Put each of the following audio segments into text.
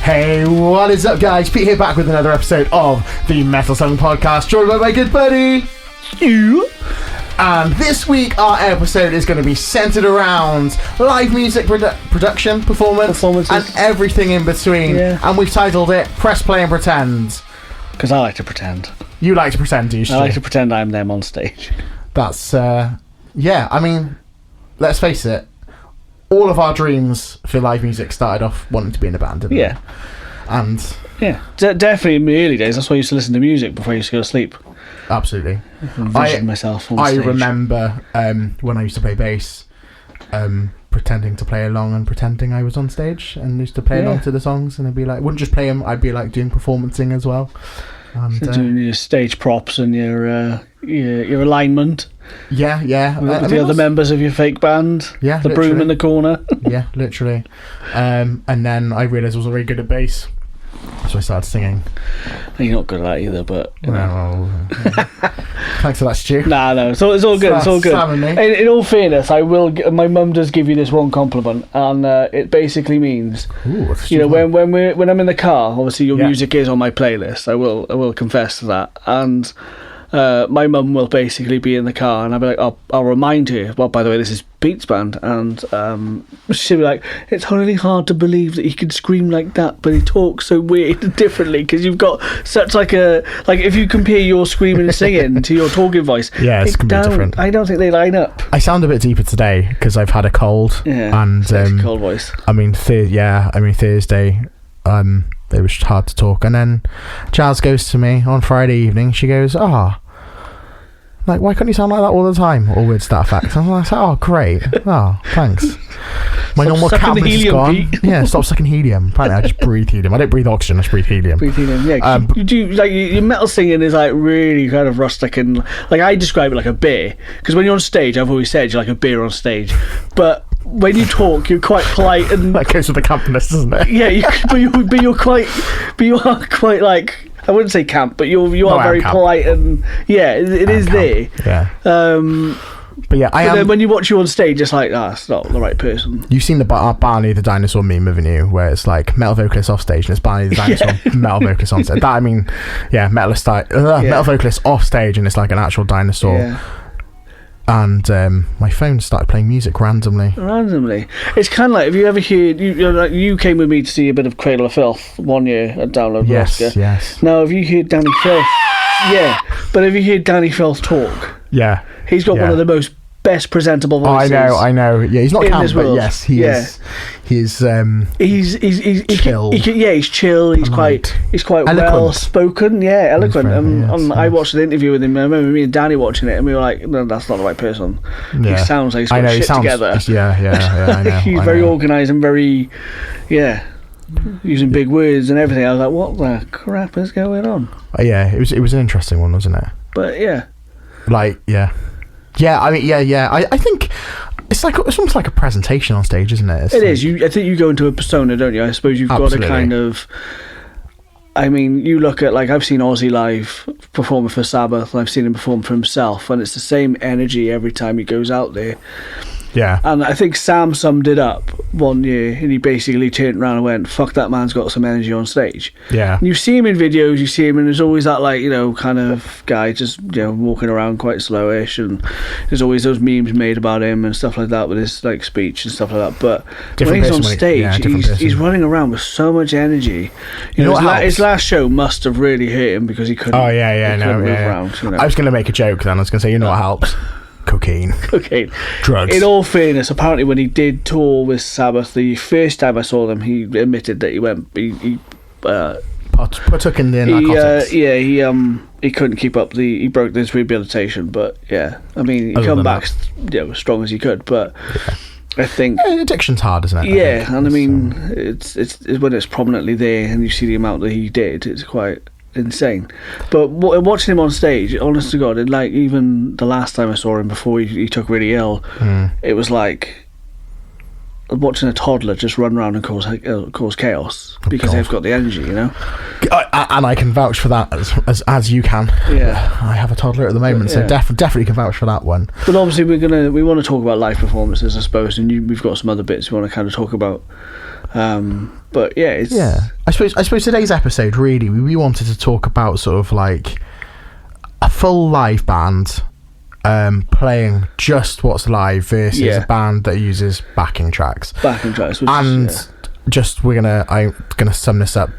Hey, what is up, guys? Pete here, back with another episode of the Metal Song Podcast, joined by my good buddy, you. And this week, our episode is going to be centered around live music production, performances, and everything in between. Yeah. And we've titled it Press Play and Pretend. Because I like to pretend. You like to pretend, do you? I like to pretend I'm them on stage. That's, yeah, I mean, let's face it. All of our dreams for live music started off wanting to be in a band, didn't they? And yeah, definitely in my early days. That's why I used to listen to music before I used to go to sleep. Absolutely. I myself on stage. Remember when I used to play bass, pretending to play along and pretending I was on stage and used to play along to the songs, and I'd be like, wouldn't just play them, I'd be like doing performancing as well. And, so doing your stage props and your alignment. Yeah. With the other members of your fake band. Yeah, the literally. broom in the corner. Yeah, literally. And then I realised I wasn't very good at bass, so I started singing. You're not good at that either, but thanks for that, Stu. No, it's all good. It's all good. In all fairness, I will. My mum does give you this one compliment, and it basically means, when I'm in the car, obviously your music is on my playlist. I will confess to that, and my mum will basically be in the car, and I'll be like, I'll remind her, well, by the way, this is Pete's band, and she'll be like, it's really hard to believe that he can scream like that, but he talks so weird and differently, because you've got such like if you compare your screaming and singing to your talking voice, it's completely different. I don't think they line up. I sound a bit deeper today because I've had a cold, and cold voice. I mean Thursday, it was hard to talk, and then Jazz goes to me on Friday evening. She goes, like, why couldn't you sound like that all the time, or words to that effect? And I was like, oh, great, thanks. My normal cat is gone. Pete. Yeah, stop sucking helium. Apparently I just breathe helium. I don't breathe oxygen, I just breathe helium. Yeah. You do, like, your metal singing is like really kind of rustic, and like I describe it like a beer, because when you're on stage, I've always said you're like a beer on stage, but when you talk, you're quite polite, and that goes with the campness, doesn't it? Yeah, but you are quite like, I wouldn't say camp, but you are very polite, and it is there. Yeah. But yeah, then when you watch you on stage, it's like, it's not the right person. You've seen the Barney the Dinosaur meme, haven't you? Where it's like metal vocalist off stage, and it's Barney the Dinosaur metal vocalist on stage. Metal vocalist off stage, and it's like an actual dinosaur. Yeah. And my phone started playing music randomly. It's kind of like, have you ever heard, you came with me to see a bit of Cradle of Filth one year at Download Oscar. Yes. Now, have you heard Danny Filth? Yeah, but have you heard Danny Filth talk? Yeah. He's got one of the most best presentable voices. I know. Yeah, he's not camp, but yes, he is. He's chill. He's chill. He's quite well spoken. Yeah, eloquent. I watched the interview with him. I remember me and Danny watching it, and we were like, "No, that's not the right person." Yeah. He sounds like he's got shit together. Yeah. I know. He's very organised and very, using big words and everything. I was like, "What the crap is going on?" It was an interesting one, wasn't it? But I think it's almost like a presentation on stage, isn't it? It is. I think you go into a persona, don't you? I suppose you've got a kind of. I mean, you look at, like, I've seen Ozzy live performing for Sabbath, and I've seen him perform for himself, and it's the same energy every time he goes out there. Yeah. And I think Sam summed it up one year, and he basically turned around and went, fuck, that man's got some energy on stage. Yeah. And you see him in videos, and there's always that, like, kind of guy just, walking around quite slowish, and there's always those memes made about him and stuff like that with his, like, speech and stuff like that. But when he's on stage, he's running around with so much energy. His last show must have really hurt him because he couldn't, move around. I was going to make a joke then. I was going to say, what helps? Cocaine. Drugs. In all fairness, apparently when he did tour with Sabbath, the first time I saw them, he admitted that he partook in the narcotics. He couldn't keep up he broke his rehabilitation, but I mean, he come back as strong as he could, but I think addiction's hard, isn't it? Yeah, I mean, it's when it's prominently there and you see the amount that he did, it's quite insane. But watching him on stage, honest to God, like, even the last time I saw him before he took really ill, it was like watching a toddler just run around and cause chaos because they've got the energy, and I can vouch for that as you can. I have a toddler at the moment, so definitely can vouch for that one. But obviously we want to talk about live performances, I suppose, and we've got some other bits we want to kind of talk about But yeah, it's... Yeah. I suppose today's episode, really, we wanted to talk about sort of like a full live band playing just what's live versus a band that uses backing tracks. I'm gonna sum this up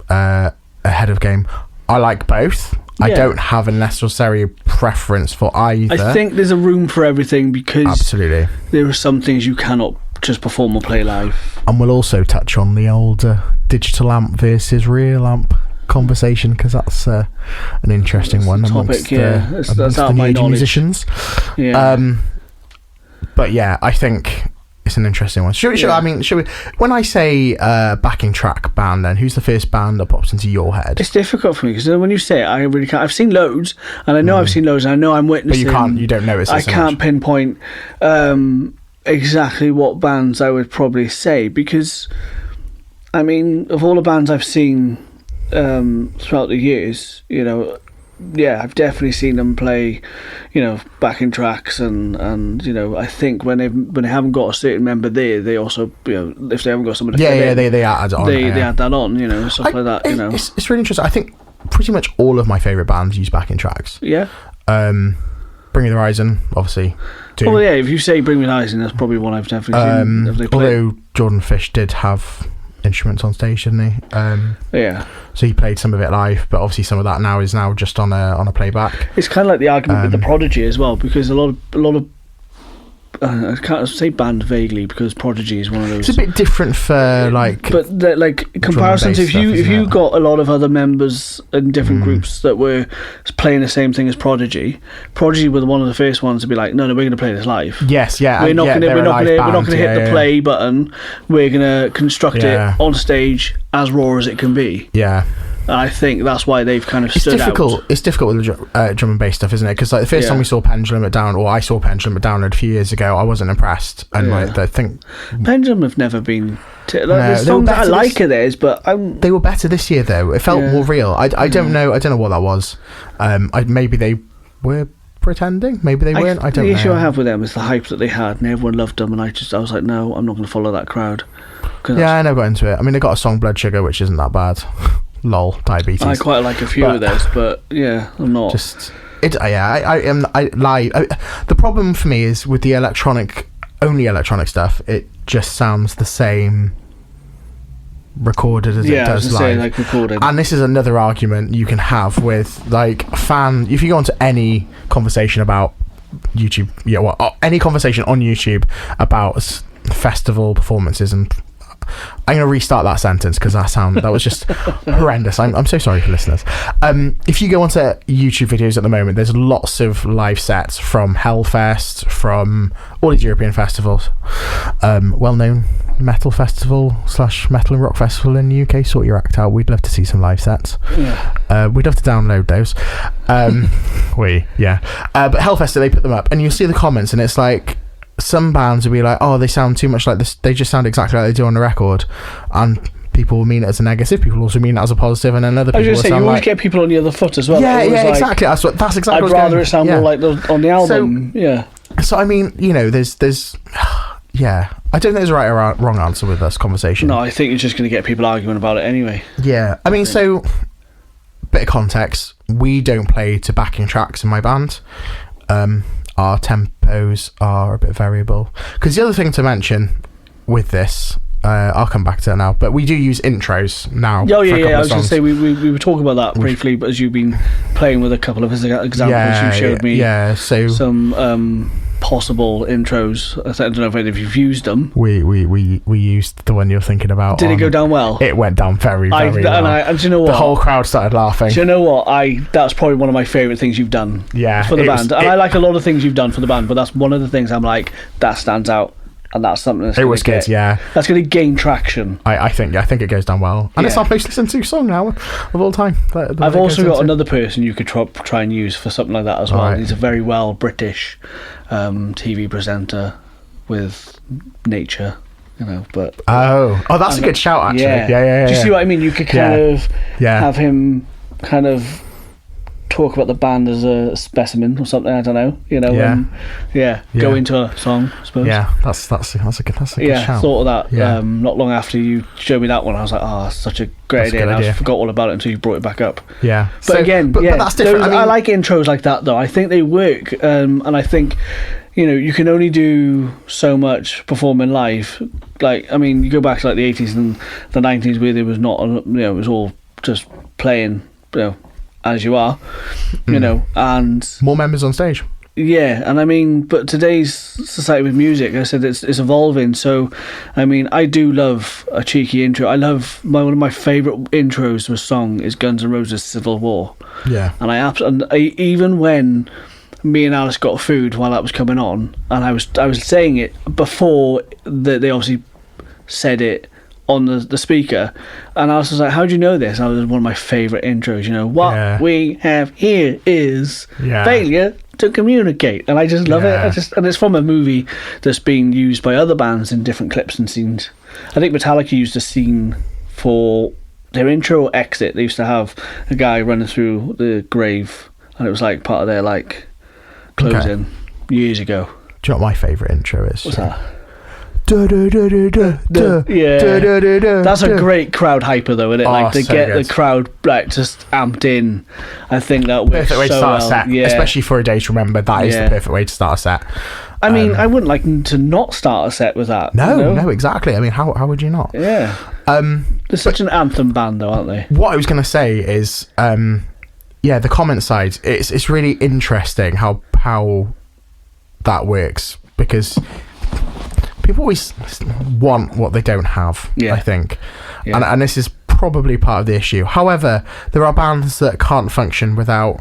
ahead of game. I like both. I don't have a necessary preference for either. I think there's a room for everything, because absolutely there are some things you cannot just perform or play live. And we'll also touch on the old digital amp versus real amp conversation, because that's an interesting one amongst the new musicians. But yeah, I think it's an interesting one. Should we? When I say backing track band, then who's the first band that pops into your head? It's difficult for me, because when you say it, I really can't. I've seen loads, and I know I've seen loads, and I know I'm witnessing. But you don't notice. I can't pinpoint exactly what bands I would probably say, because I mean, of all the bands I've seen throughout the years, I've definitely seen them play, backing tracks, and I think when they haven't got a certain member there, they also, if they haven't got someone to they add on. They add that on, stuff like that. It's really interesting. I think pretty much all of my favourite bands use backing tracks. Yeah. Bring Me the Horizon, obviously. Oh yeah, if you say Bring Me the Horizon, that's probably one I've definitely seen. If they play. Although Jordan Fish did have instruments on stage, didn't he? Yeah. So he played some of it live, but obviously some of that now is just on a playback. It's kind of like the argument with the Prodigy as well, because a lot of I can't say band vaguely, because Prodigy is one of those. It's a bit different for comparisons. If you got a lot of other members in different groups that were playing the same thing as Prodigy were one of the first ones to be like, no, we're going to play this live. Yes, yeah. We're not going to hit the play button. We're going to construct it on stage as raw as it can be. Yeah. I think that's why they've kind of stood out. It's difficult with the drum and bass stuff, isn't it? Because the first time we saw Pendulum at Download, or I saw Pendulum at Download a few years ago, I wasn't impressed. And I think Pendulum have never been. There's songs that I like of theirs, but they were better this year though. It felt more real. I don't know. I don't know what that was. Maybe they were pretending. Maybe they weren't. I don't know. The issue I have with them is the hype that they had, and everyone loved them, and I was like, no, I'm not going to follow that crowd. Yeah, I never got into it. I mean, they got a song Blood Sugar, which isn't that bad. Lol, diabetes. I quite like a few of those, but yeah, I'm not. The problem for me is with the only electronic stuff, it just sounds the same recorded as it does live. Recorded. And this is another argument you can have with if you go onto any conversation about YouTube, any conversation on YouTube about festival performances, and I'm going to restart that sentence because that was just horrendous. I'm so sorry for listeners. If you go onto YouTube videos at the moment, there's lots of live sets from Hellfest, from all these European festivals, well-known metal festival / metal and rock festival in the UK. Sort your act out. We'd love to see some live sets. We'd love to download those. But Hellfest, they put them up, and you'll see the comments, and it's like, some bands will be like, oh, they sound too much like this, they just sound exactly like they do on the record, and people will mean it as a negative, people also mean it as a positive, and then other people will sound you always get people on the other foot as well. Exactly, that's exactly I'd rather it sound more like on the album. So I mean, there's I don't think there's a right or wrong answer with this conversation. No, I think you're just going to get people arguing about it anyway. I mean, so bit of context, we don't play to backing tracks in my band. Our tempos are a bit variable, because the other thing to mention with this, I'll come back to that now, but we do use intros now. I was going to say we were talking about that briefly, but as you've been playing with a couple of examples, you showed me so some possible intros. I don't know if you've used them. We used the one you're thinking about. Did it go down well? It went down very well. And do you know what? The whole crowd started laughing. Do you know what? That's probably one of my favourite things you've done. For the band. I like a lot of things you've done for the band, but that's one of the things I'm like, that stands out. And that's something that's that's going to gain traction. I think it goes down well, and it's our most listened to song now of all time. I've also got another person you could try and use for something like that as well. Right. He's a very well British TV presenter with nature, but that's a good shout actually. Yeah. Do you see what I mean? You could kind of have him kind of talk about the band as a specimen or something. I don't know. Go into a song, I suppose. Yeah, that's a good shout. Thought of that. Yeah. Not long after you showed me that one, I was like, oh, such a great idea. And I forgot all about it until you brought it back up. Yeah, but but that's different. I like intros like that though. I think they work, and I think. You can only do so much performing live. Like, I mean, you go back to like the 80s and the 90s where there was not, it was all just playing, as you are, and more members on stage. Yeah, and I mean, but today's society with music, I said it's evolving. So, I mean, I do love a cheeky intro. I love one of my favourite intros to a song is Guns N' Roses' Civil War. Yeah, and I even when me and Alice got food while that was coming on, and I was saying it before they obviously said it on the speaker, and Alice was like, how do you know this? And it was one of my favourite intros. What we have here is failure to communicate, and I just love it. And it's from a movie that's been used by other bands in different clips and scenes. I think Metallica used a scene for their intro or exit. They used to have a guy running through the grave, and it was like part of their like closing years ago. Do you know what my favourite intro is? What's that? That's a great crowd hyper though, isn't it? Like to get the crowd like just amped in. I think that works perfect way to start a set, especially for a day to remember. That is the perfect way to start a set. I mean, I wouldn't like to not start a set with that. No, exactly. I mean, how would you not? Yeah. They're such an anthem band though, aren't they? What I was going to say is, the comment side. It's really interesting how that works, because people always want what they don't have, I think. Yeah. And this is probably part of the issue. However, there are bands that can't function without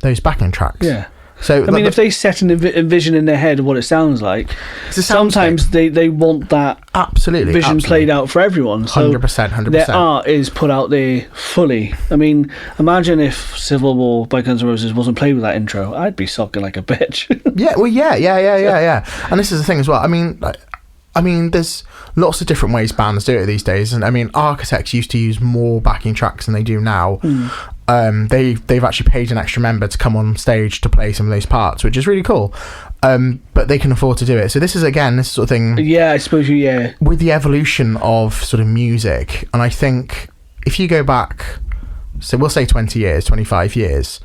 those backing tracks. Yeah. So I mean, if they set a vision in their head of what it sounds like, sometimes they want that vision played out for everyone. So 100%. Their art is put out there fully. I mean, imagine if Civil War by Guns N' Roses wasn't played with that intro. I'd be soccing like a bitch. Yeah. And this is the thing as well. I mean, there's lots of different ways bands do it these days, and I mean, Architects used to use more backing tracks than they do now. They've actually paid an extra member to come on stage to play some of those parts, which is really cool. But they can afford to do it. So this is this sort of thing. Yeah, I suppose with the evolution of sort of music, and I think if you go back, so we'll say 20 years, 25 years,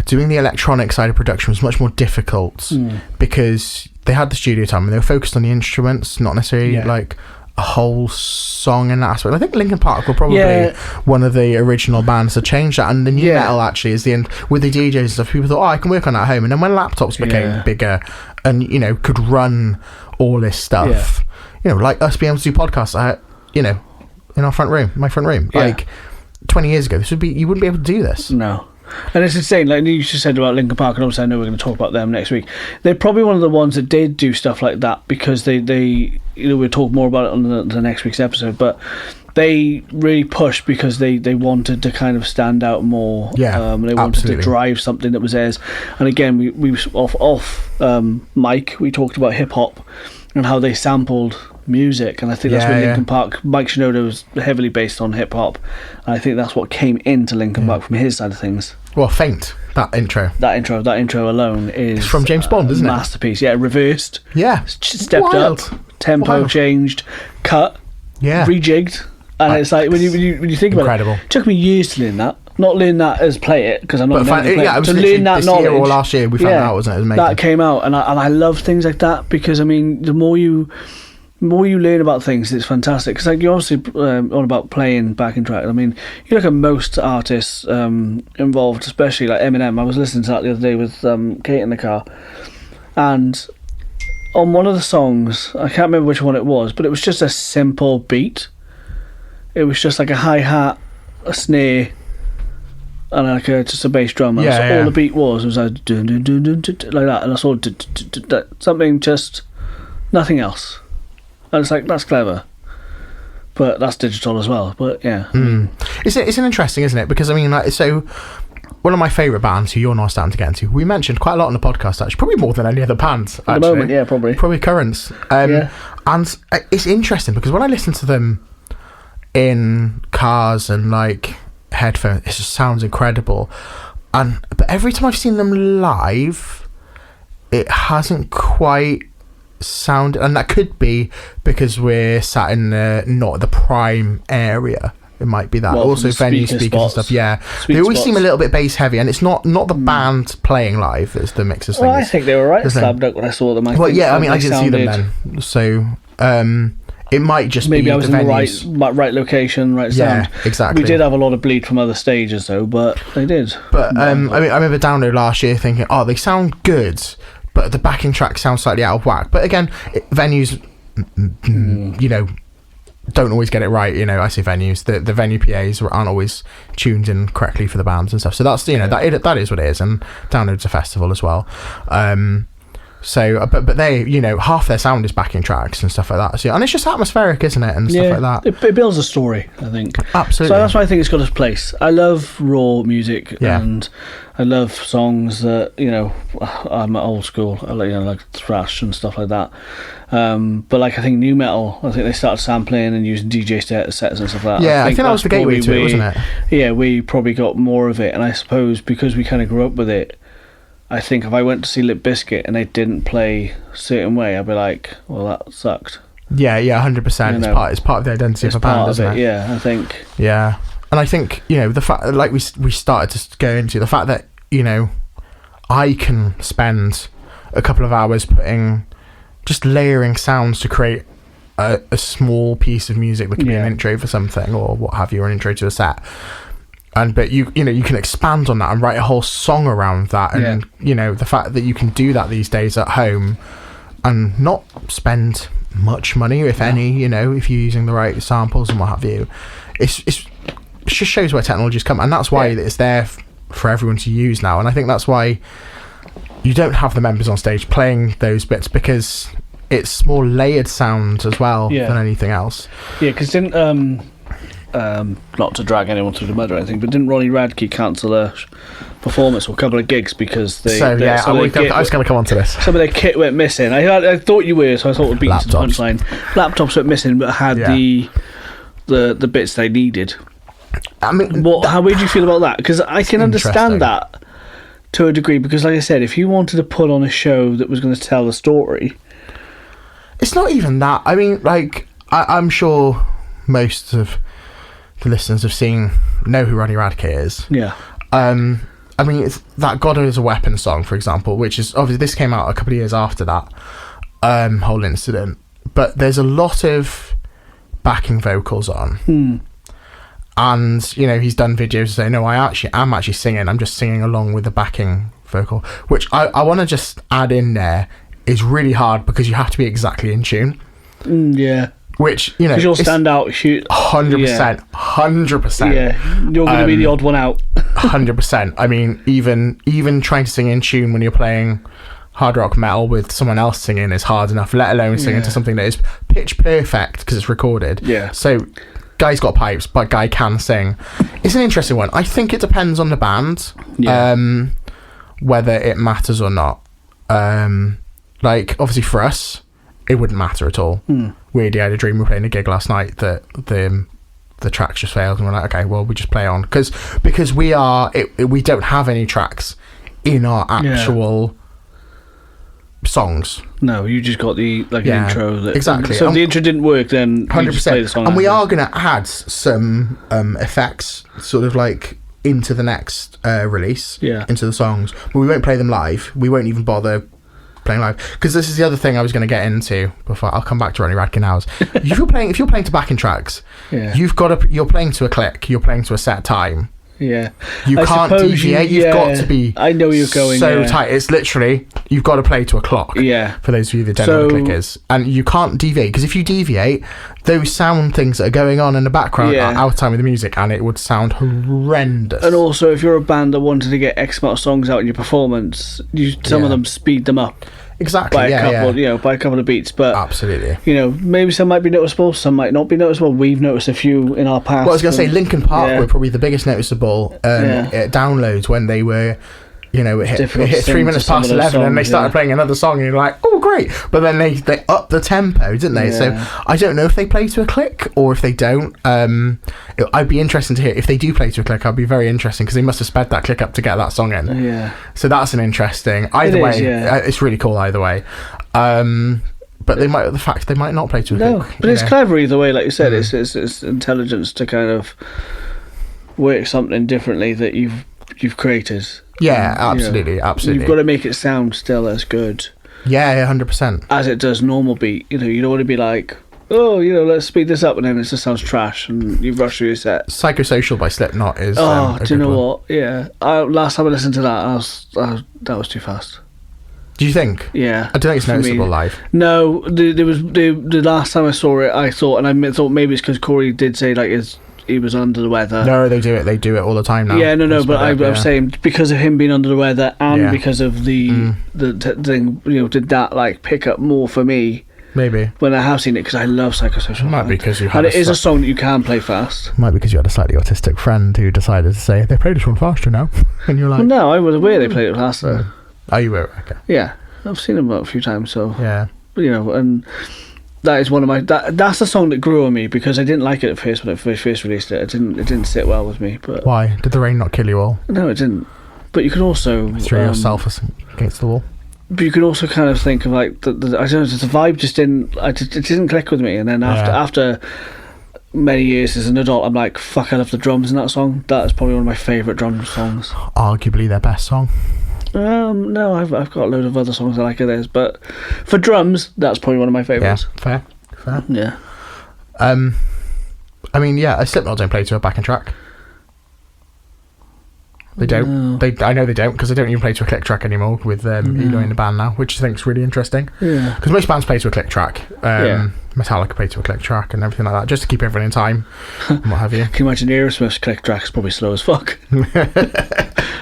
doing the electronic side of production was much more difficult because they had the studio time and they were focused on the instruments, not necessarily like a whole song in that aspect. I think Linkin Park were probably one of the original bands to change that, and the new metal actually is the end with the DJs and stuff. People thought, I can work on that at home, and then when laptops became bigger and could run all this stuff, like us being able to do podcasts, in our front room, my front room, like 20 years ago, you wouldn't be able to do this. No. And it's insane, like you just said about Linkin Park, and obviously I know we're going to talk about them next week. They're probably one of the ones that did do stuff like that, because they we'll talk more about it on the next week's episode, but they really pushed because they wanted to kind of stand out more. They wanted to drive something that was theirs. And again, we off mic, we talked about hip hop and how they sampled music, and I think that's where Linkin Park, Mike Shinoda was heavily based on hip hop, and I think that's what came into Linkin Park from his side of things. Well, Faint, that intro alone is it's from James Bond, isn't it? Masterpiece. Reversed, stepped Wild. up, tempo changed, cut, rejigged, and it's like when you think about it, it took me years to learn that. Not learn that as play it, because I'm not to learn that knowledge. Year or last year we found out, wasn't it? It was amazing. That came out, and I love things like that, because I mean, the more you learn about things, it's fantastic. Because like you're obviously on about playing backing track. I mean, you look at most artists involved, especially like Eminem. I was listening to that the other day with Kate in the car, and on one of the songs, I can't remember which one it was, but it was just a simple beat. It was just like a hi-hat, a snare, and like just a bass drum. And all the beat was like dun, dun, dun, dun, dun, like that, and I saw something, just nothing else. And it's like, that's clever, but that's digital as well. But it's interesting, isn't it? Because I mean, like, so one of my favourite bands who you're now starting to get into, we mentioned quite a lot on the podcast, actually, probably more than any other band actually. At the moment, probably Currents. And it's interesting because when I listen to them in cars and like headphones, it just sounds incredible. but every time I've seen them live, it hasn't quite sounded, and that could be because we're sat in not the prime area. It might be that. Well, also venue speakers and stuff. Yeah, they always seem a little bit bass heavy, and it's not the band playing live. It's the mixers. Well, I think they were right Slam Dunk when I saw them. I didn't see them then. So it might just maybe be I was the in venues. the right location, right sound. Yeah, exactly. We did have a lot of bleed from other stages though, but they did. But I remember Download last year thinking, oh, they sound good, but the backing track sounds slightly out of whack. But again, venues, don't always get it right. I say venues. The venue PAs aren't always tuned in correctly for the bands and stuff. So that's that is what it is. And Download's a festival as well. So, but they, half their sound is backing tracks and stuff like that. So, and it's just atmospheric, isn't it? And stuff like that. It builds a story, I think. Absolutely. So that's why I think it's got its place. I love raw music, and I love songs that, I'm old school. I like thrash and stuff like that. But I think new metal, I think they started sampling and using DJ sets and stuff like that. Yeah, I think that was the gateway to it, wasn't it? Yeah, we probably got more of it, and I suppose because we kind of grew up with it, I think if I went to see Limp Bizkit and they didn't play a certain way, I'd be like, well, that sucked. Yeah, 100%. It's part of the identity of a band, isn't it? Yeah, I think. Yeah, and I think, the fact, like we started to go into, the fact that, I can spend a couple of hours just layering sounds to create a small piece of music that can be an intro for something or what have you, or an intro to a set. But you can expand on that and write a whole song around that, and the fact that you can do that these days at home and not spend much money, if any, if you're using the right samples and what have you, it just shows where technology's come, and that's why it's there for everyone to use now. And I think that's why you don't have the members on stage playing those bits, because it's more layered sound as well than anything else. Yeah, because didn't not to drag anyone through the mud or anything, but didn't Ronnie Radke cancel a performance or a couple of gigs because they... I was going to come on to this. Some of their kit went missing. I thought you were, so I thought it would be the punchline. Laptops went missing, but had the bits they needed. I mean, how would you feel about that? Because I can understand that to a degree, because like I said, if you wanted to put on a show that was going to tell a story... It's not even that. I mean, I'm sure most of the listeners know who Ronnie Radke is. Yeah. I mean, it's that God is a Weapon song, for example, which is obviously, this came out a couple of years after that whole incident, but there's a lot of backing vocals on. And he's done videos saying, no, I'm actually singing, I'm just singing along with the backing vocal, which I want to just add in there, is really hard because you have to be exactly in tune. Yeah. Which, because you'll stand out, shoot 100%. 100%. Yeah, you're going to be the odd one out. 100%. I mean, even trying to sing in tune when you're playing hard rock metal with someone else singing is hard enough, let alone singing to something that is pitch perfect because it's recorded. Yeah. So, guy's got pipes, but guy can sing. It's an interesting one. I think it depends on the band, whether it matters or not. Obviously for us, it wouldn't matter at all. Weirdly, I had a dream we were playing a gig last night that the tracks just failed, and we're like, okay, well, we just play on, because we don't have any tracks in our actual songs. No, you just got the intro. Exactly. So if the intro didn't work, then 100%. You just play the song. And we are going to add some effects, sort of into the next release, into the songs, but we won't play them live. We won't even bother playing live, because this is the other thing I was going to get into before I'll come back to Ronnie Radke now. If you're playing to backing tracks, you're playing to a click, you're playing to a set time. Yeah, you can't deviate. You've got to be. I know you're going so tight. It's literally, you've got to play to a clock. Yeah. For those of you that don't know what a click is, and you can't deviate, because if you deviate, those sound things that are going on in the background are out of time with the music, and it would sound horrendous. And also, if you're a band that wanted to get X amount of songs out in your performance, some of them speed them up. Exactly. By a couple of beats, but absolutely. Maybe some might be noticeable, some might not be noticeable. We've noticed a few in our past. Well, I was going to say Linkin Park were probably the biggest noticeable at Downloads when they were it hit 3 minutes past 11 and they started playing another song and you're like, oh great, but then they upped the tempo, didn't they? So I don't know if they play to a click or if they don't. I'd be interested to hear if they do play to a click. I'd be very interesting because they must have sped that click up to get that song in. So that's an interesting it's really cool either way. But they might not play to a click. But it's clever either way, like you said. It's intelligence to kind of work something differently that you've created. Yeah, absolutely. You've got to make it sound still as good. Yeah, 100%. As it does normal beat. You don't want to be like, oh, let's speed this up, and then it just sounds trash, and you rush through your set. Psychosocial by Slipknot is. Do you know what? Yeah, last time I listened to that, that was too fast. Do you think? Yeah. I don't think it's noticeable live. No, there was the last time I saw it, I thought maybe it's because Corey did say like he was under the weather. No, they do it. They do it all the time now. Yeah, no, but I was saying because of him being under the weather and because of the thing, did that like pick up more for me? Maybe when I have seen it, because I love Psychosocial. Might be because you had and it is a song that you can play fast. Might be because you had a slightly autistic friend who decided to say they played this one faster now, and you're like, well, no, I was aware they played it faster. Oh, you were? Okay. Yeah, I've seen them a few times. So yeah, and that is one of my. That's the song that grew on me because I didn't like it at first when I first released it. It didn't sit well with me. But why did the rain not kill you all? No, it didn't. But you could also throw yourself against the wall. But you could also kind of think of like I don't know, the vibe just didn't. It didn't click with me. And then after many years as an adult, I'm like, fuck, I love the drums in that song. That is probably one of my favourite drum songs. Arguably their best song. No, I've got a load of other songs I like of theirs, but for drums, that's probably one of my favourites. Yeah, fair. Yeah. I mean, yeah, Slipknot don't play to a backing track. They don't. No. I know they don't because they don't even play to a click track anymore with Eloy in the band now, which I think is really interesting. Yeah. Because most bands play to a click track. Metallica play to a click track and everything like that, just to keep everyone in time and what have you. Can you imagine Aerosmith's click track's probably slow as fuck.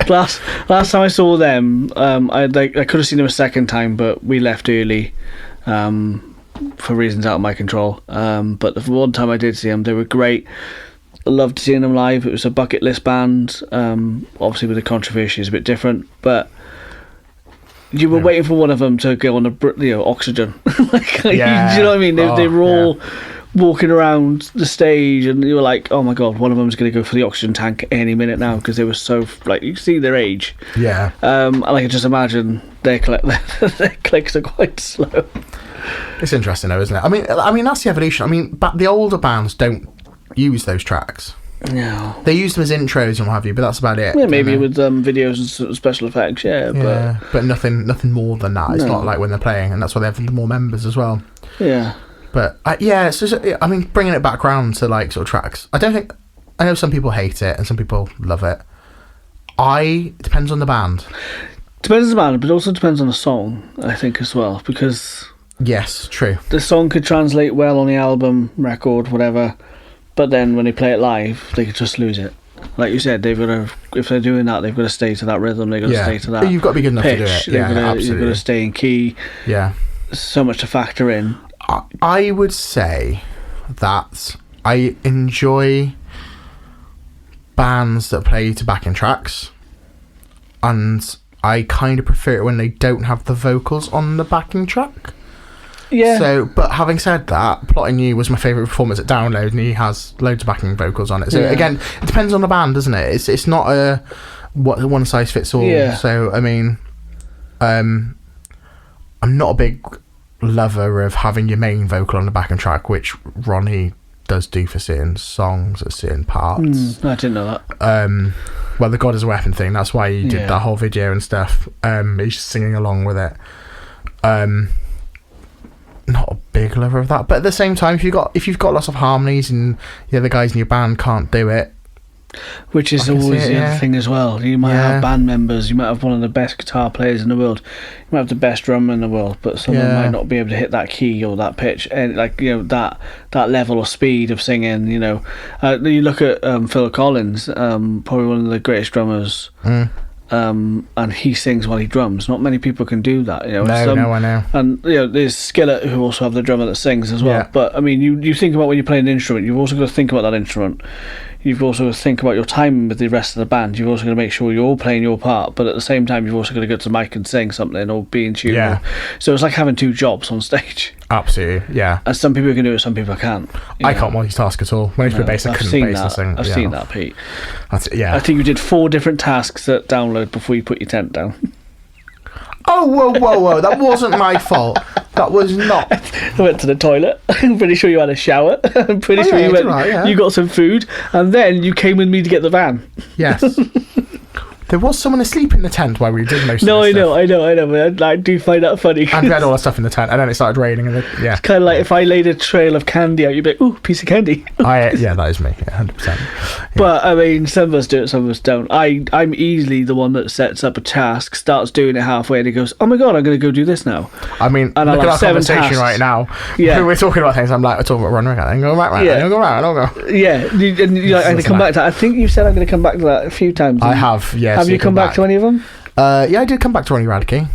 Last time I saw them, I could have seen them a second time, but we left early for reasons out of my control. But the one time I did see them, they were great. I loved seeing them live. It was a bucket list band. Obviously, with the controversies, a bit different, but you were waiting for one of them to go on oxygen. Do you know what I mean? They were all walking around the stage, and you were like, "Oh my god, one of them is going to go for the oxygen tank any minute now," because they were so like you see their age. Yeah. And I can just imagine their clicks are quite slow. It's interesting, though, isn't it? I mean that's the evolution. I mean, but the older bands don't use those tracks. No, they use them as intros and what have you, but that's about it. Yeah, maybe with videos and special effects. But nothing more than that. It's not like when they're playing, and that's why they have more members as well. Yeah, but it's just, I mean, bringing it back round to like sort of tracks. I know some people hate it and some people love it. It depends on the band. Depends on the band, but it also depends on the song, I think, as well, because yes, true. The song could translate well on the album, record, whatever. But then when they play it live, they could just lose it. Like you said, if they're doing that, they've got to stay to that rhythm. They've got to stay to that. You've got to be good enough pitch. To do it. Yeah, absolutely. You've got to stay in key. Yeah. So much to factor in. I would say that I enjoy bands that play to backing tracks, and I kind of prefer it when they don't have the vocals on the backing track. Yeah. So, but having said that, Plotting You was my favourite performance at Download, and he has loads of backing vocals on it. So again, it depends on the band, doesn't it? It's not a one size fits all. Yeah. So I mean, I'm not a big lover of having your main vocal on the backing track, which Ronnie does do for certain songs at certain parts. I didn't know that. Well, the God is a Weapon thing. That's why he did that whole video and stuff. He's just singing along with it. Not a big lover of that, but at the same time, if you've got lots of harmonies and the other guys in your band can't do it, which is always the other thing as well. You might have band members, you might have one of the best guitar players in the world, you might have the best drummer in the world, but someone might not be able to hit that key or that pitch, and that level of speed of singing. You look at Phil Collins, probably one of the greatest drummers. And he sings while he drums. Not many people can do that. No, I know. And there's Skillet, who also have the drummer that sings as well. Yeah. But I mean, you think about when you play an instrument, you've also got to think about that instrument. you've also got to think about your time with the rest of the band. You've also got to make sure you're all playing your part, but at the same time, you've also got to go to the mic and sing something or be in tune. Yeah. So it's like having 2 jobs on stage. Absolutely, yeah. And some people can do it, some people can't. I can't multitask at all. When I used to play bass, I couldn't bass and sing. I've seen that, Pete. Yeah. I think you did 4 different tasks at download before you put your tent down. Oh, whoa. That wasn't my fault. That was not. I went to the toilet. I'm pretty sure you had a shower. I'm pretty sure you went. You got some food, and then you came with me to get the van. Yes. There was someone asleep in the tent while we did most of this I know, but I do find that funny. And we had all that stuff in the tent, and then it started raining, and it's kind of like if I laid a trail of candy out, you'd be like, ooh, piece of candy. Yeah, that is me, 100%. Yeah. But, I mean, some of us do it, some of us don't. I'm easily the one that sets up a task, starts doing it halfway, and he goes, oh my God, I'm going to go do this now. I mean, and look at our conversation right now. Yeah. We're talking about things, I'm like, we're talking about running around, go back, I'll go. Yeah, and you're like, I'm going to come back to that. I think you've said I'm going to come back to that a few times. I have, yes. Have you come back to any of them? Yeah, I did come back to Ronnie Radke.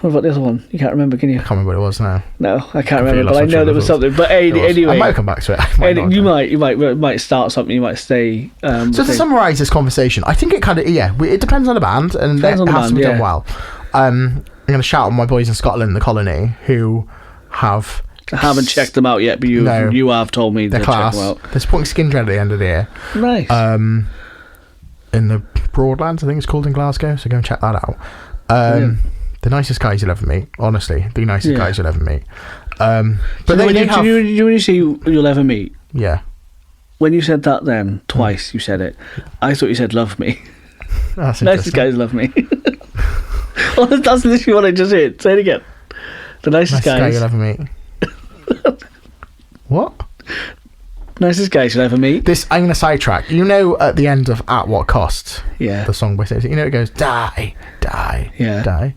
What about the other one? You can't remember, can you? I can't remember what it was now. No, I can't remember, but I know there was something. But anyway, I might come back to it. You might start something. You might stay. So to summarise this conversation, I think it kind of it depends on the band, and it has to be done well. I'm going to shout out my boys in Scotland, the Colony, who have. I haven't checked them out yet, but you have told me to class. Check them out. They're supporting Skindred at the end of the year. Nice. In the Broadlands, I think it's called, in Glasgow, so go and check that out. The nicest guys you'll ever meet, honestly, the nicest guys you'll ever meet. But so when you say you'll ever meet, yeah. When you said that then twice, you said it. I thought you said love me. That's nicest guys love me. Oh, that's literally what I just heard. Say it again. The nicest guys. Guy you'll ever meet. What? Nicest guys you'll ever meet. I'm going to sidetrack. You know, at the end of At What Cost, the song by Stacey, you know, it goes, die, die, die.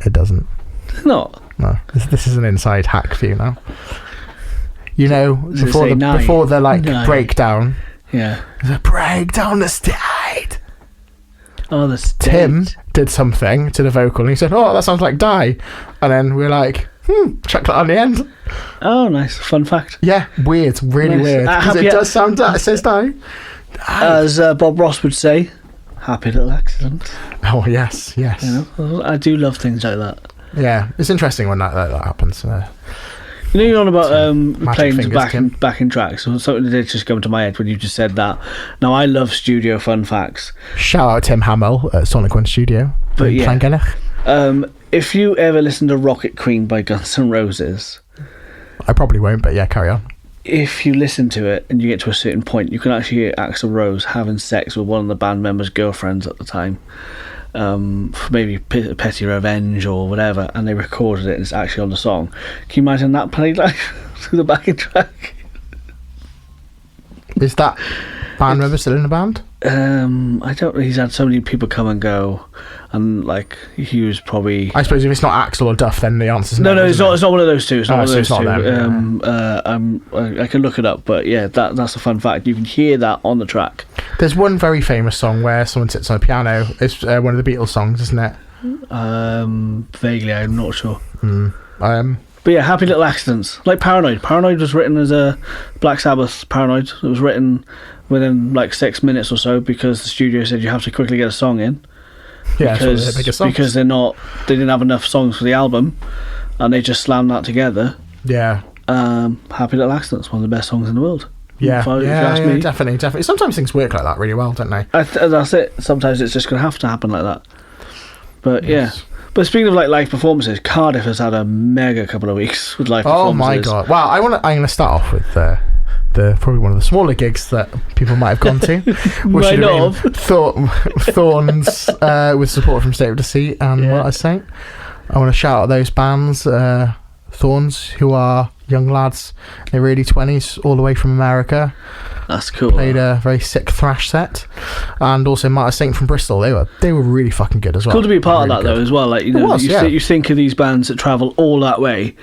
It doesn't. No. This is an inside hack for you now. You know, before the like breakdown. Yeah. There's a breakdown the state. Oh, the state. Tim did something to the vocal and he said, oh, that sounds like die. And then we're like, check that on the end. Oh, nice. Fun fact. Yeah, weird. Really weird. Because it does sound it says die. As Bob Ross would say, happy little accident. Oh, yes. You know, I do love things like that. Yeah, it's interesting when that happens. You know, you're on about playing backing tracks. So something that did just come to my head when you just said that. Now, I love studio fun facts. Shout out Tim Hamill at Sonic One Studio. But if you ever listen to Rocket Queen by Guns N' Roses, I probably won't, but yeah, carry on. If you listen to it and you get to a certain point, you can actually hear Axl Rose having sex with one of the band members' girlfriends at the time. For maybe petty revenge or whatever, and they recorded it and it's actually on the song. Can you imagine that played like through the backing track? Is that band member still in the band? I don't know. He's had so many people come and go, and like he was probably. I suppose if it's not Axl or Duff, then the answer's no. It's not. It's not one of those two. It's not one of those two. Them, I can look it up, but yeah, that's a fun fact. You can hear that on the track. There's one very famous song where someone sits on a piano. It's one of the Beatles songs, isn't it? Vaguely, I'm not sure. But yeah, Happy Little Accidents. Like Paranoid. Paranoid was written as a Black Sabbath Paranoid. It was written within like 6 minutes or so because the studio said you have to quickly get a song in. Yeah, because they didn't have enough songs for the album, and they just slammed that together. Yeah. Happy Little Accidents, one of the best songs in the world. Yeah, definitely. Sometimes things work like that really well, don't they? That's it. Sometimes it's just going to have to happen like that. But yes. Yeah. But speaking of like live performances, Cardiff has had a mega couple of weeks with live performances. Oh my god! Well, I'm going to start off with the probably one of the smaller gigs that people might have gone to, which should have been Thorns with support from State of Deceit and What I Say. I want to shout out those bands, Thorns, who are young lads in their early 20s, all the way from America. That's cool. Played a very sick thrash set, and also Martyr Saint from Bristol. They were really fucking good as well. Cool to be a part of that though as well. Like you think of these bands that travel all that way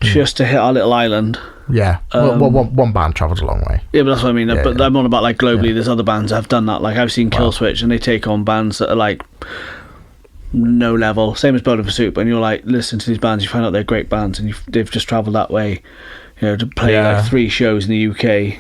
just to hit our little island. Yeah, one band travels a long way. Yeah, but that's what I mean. But I'm on about like globally. There's other bands that have done that. Like I've seen Killswitch, and they take on bands that are like no level, same as Bowling for Soup. And you're like, listen to these bands, you find out they're great bands, and they've just travelled that way, to play like 3 shows in the UK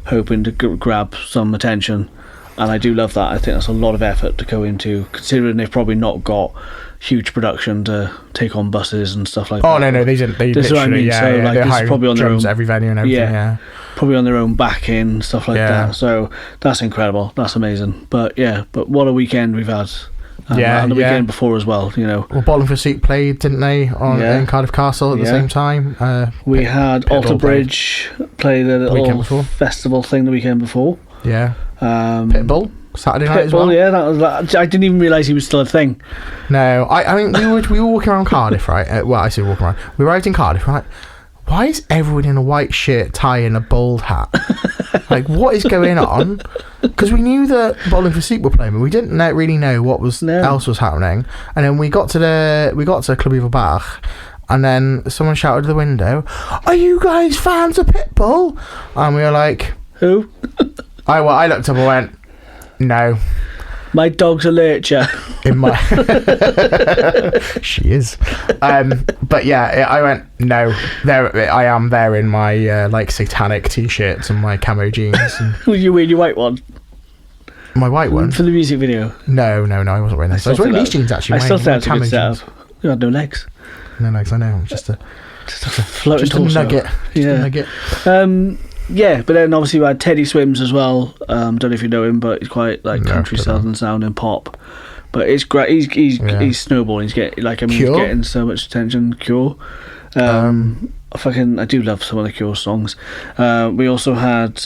hoping to grab some attention. And I do love that. I think that's a lot of effort to go into, considering they've probably not got huge production to take on buses and stuff like that. Oh no, they didn't. This is what I mean. So like, this is probably on their own. Every venue and everything. Yeah, probably on their own backing, stuff like that. So that's incredible. That's amazing. But what a weekend we've had. And the weekend before as well, you know. Well, Bowling for Soup played, didn't they, in Cardiff Castle at the same time? We had Alter Bridge play the little festival thing the weekend before. Yeah. Pitbull Saturday night as well. Yeah, that was. I didn't even realise he was still a thing. No, I mean we were walking around Cardiff, right? Well, I say walking around. We arrived in Cardiff, right? Why is everyone in a white shirt, tie, and a bald hat? Like, what is going on? Because we knew that Bowling for Soup were playing, but we didn't really know what else was happening. And then we got to Club Evil Bach, and then someone shouted to the window, "Are you guys fans of Pitbull?" And we were like, "Who?" I looked up and went, "No. My dog's a lurcher." In my she is. But yeah, I went, no. There I am there in my like satanic t-shirts and my camo jeans. Were you wearing your white one? My white one? For the music video? No, I wasn't wearing this. I was wearing these jeans actually. I still think that's a good setup. You had no legs. No legs, I know. Just a floating torso. A nugget. A nugget. Yeah, but then obviously we had Teddy Swims as well. Don't know if you know him, but he's quite like country southern sounding pop. But it's great. He's snowballing. He's getting so much attention. Cure. I do love some of the Cure songs. We also had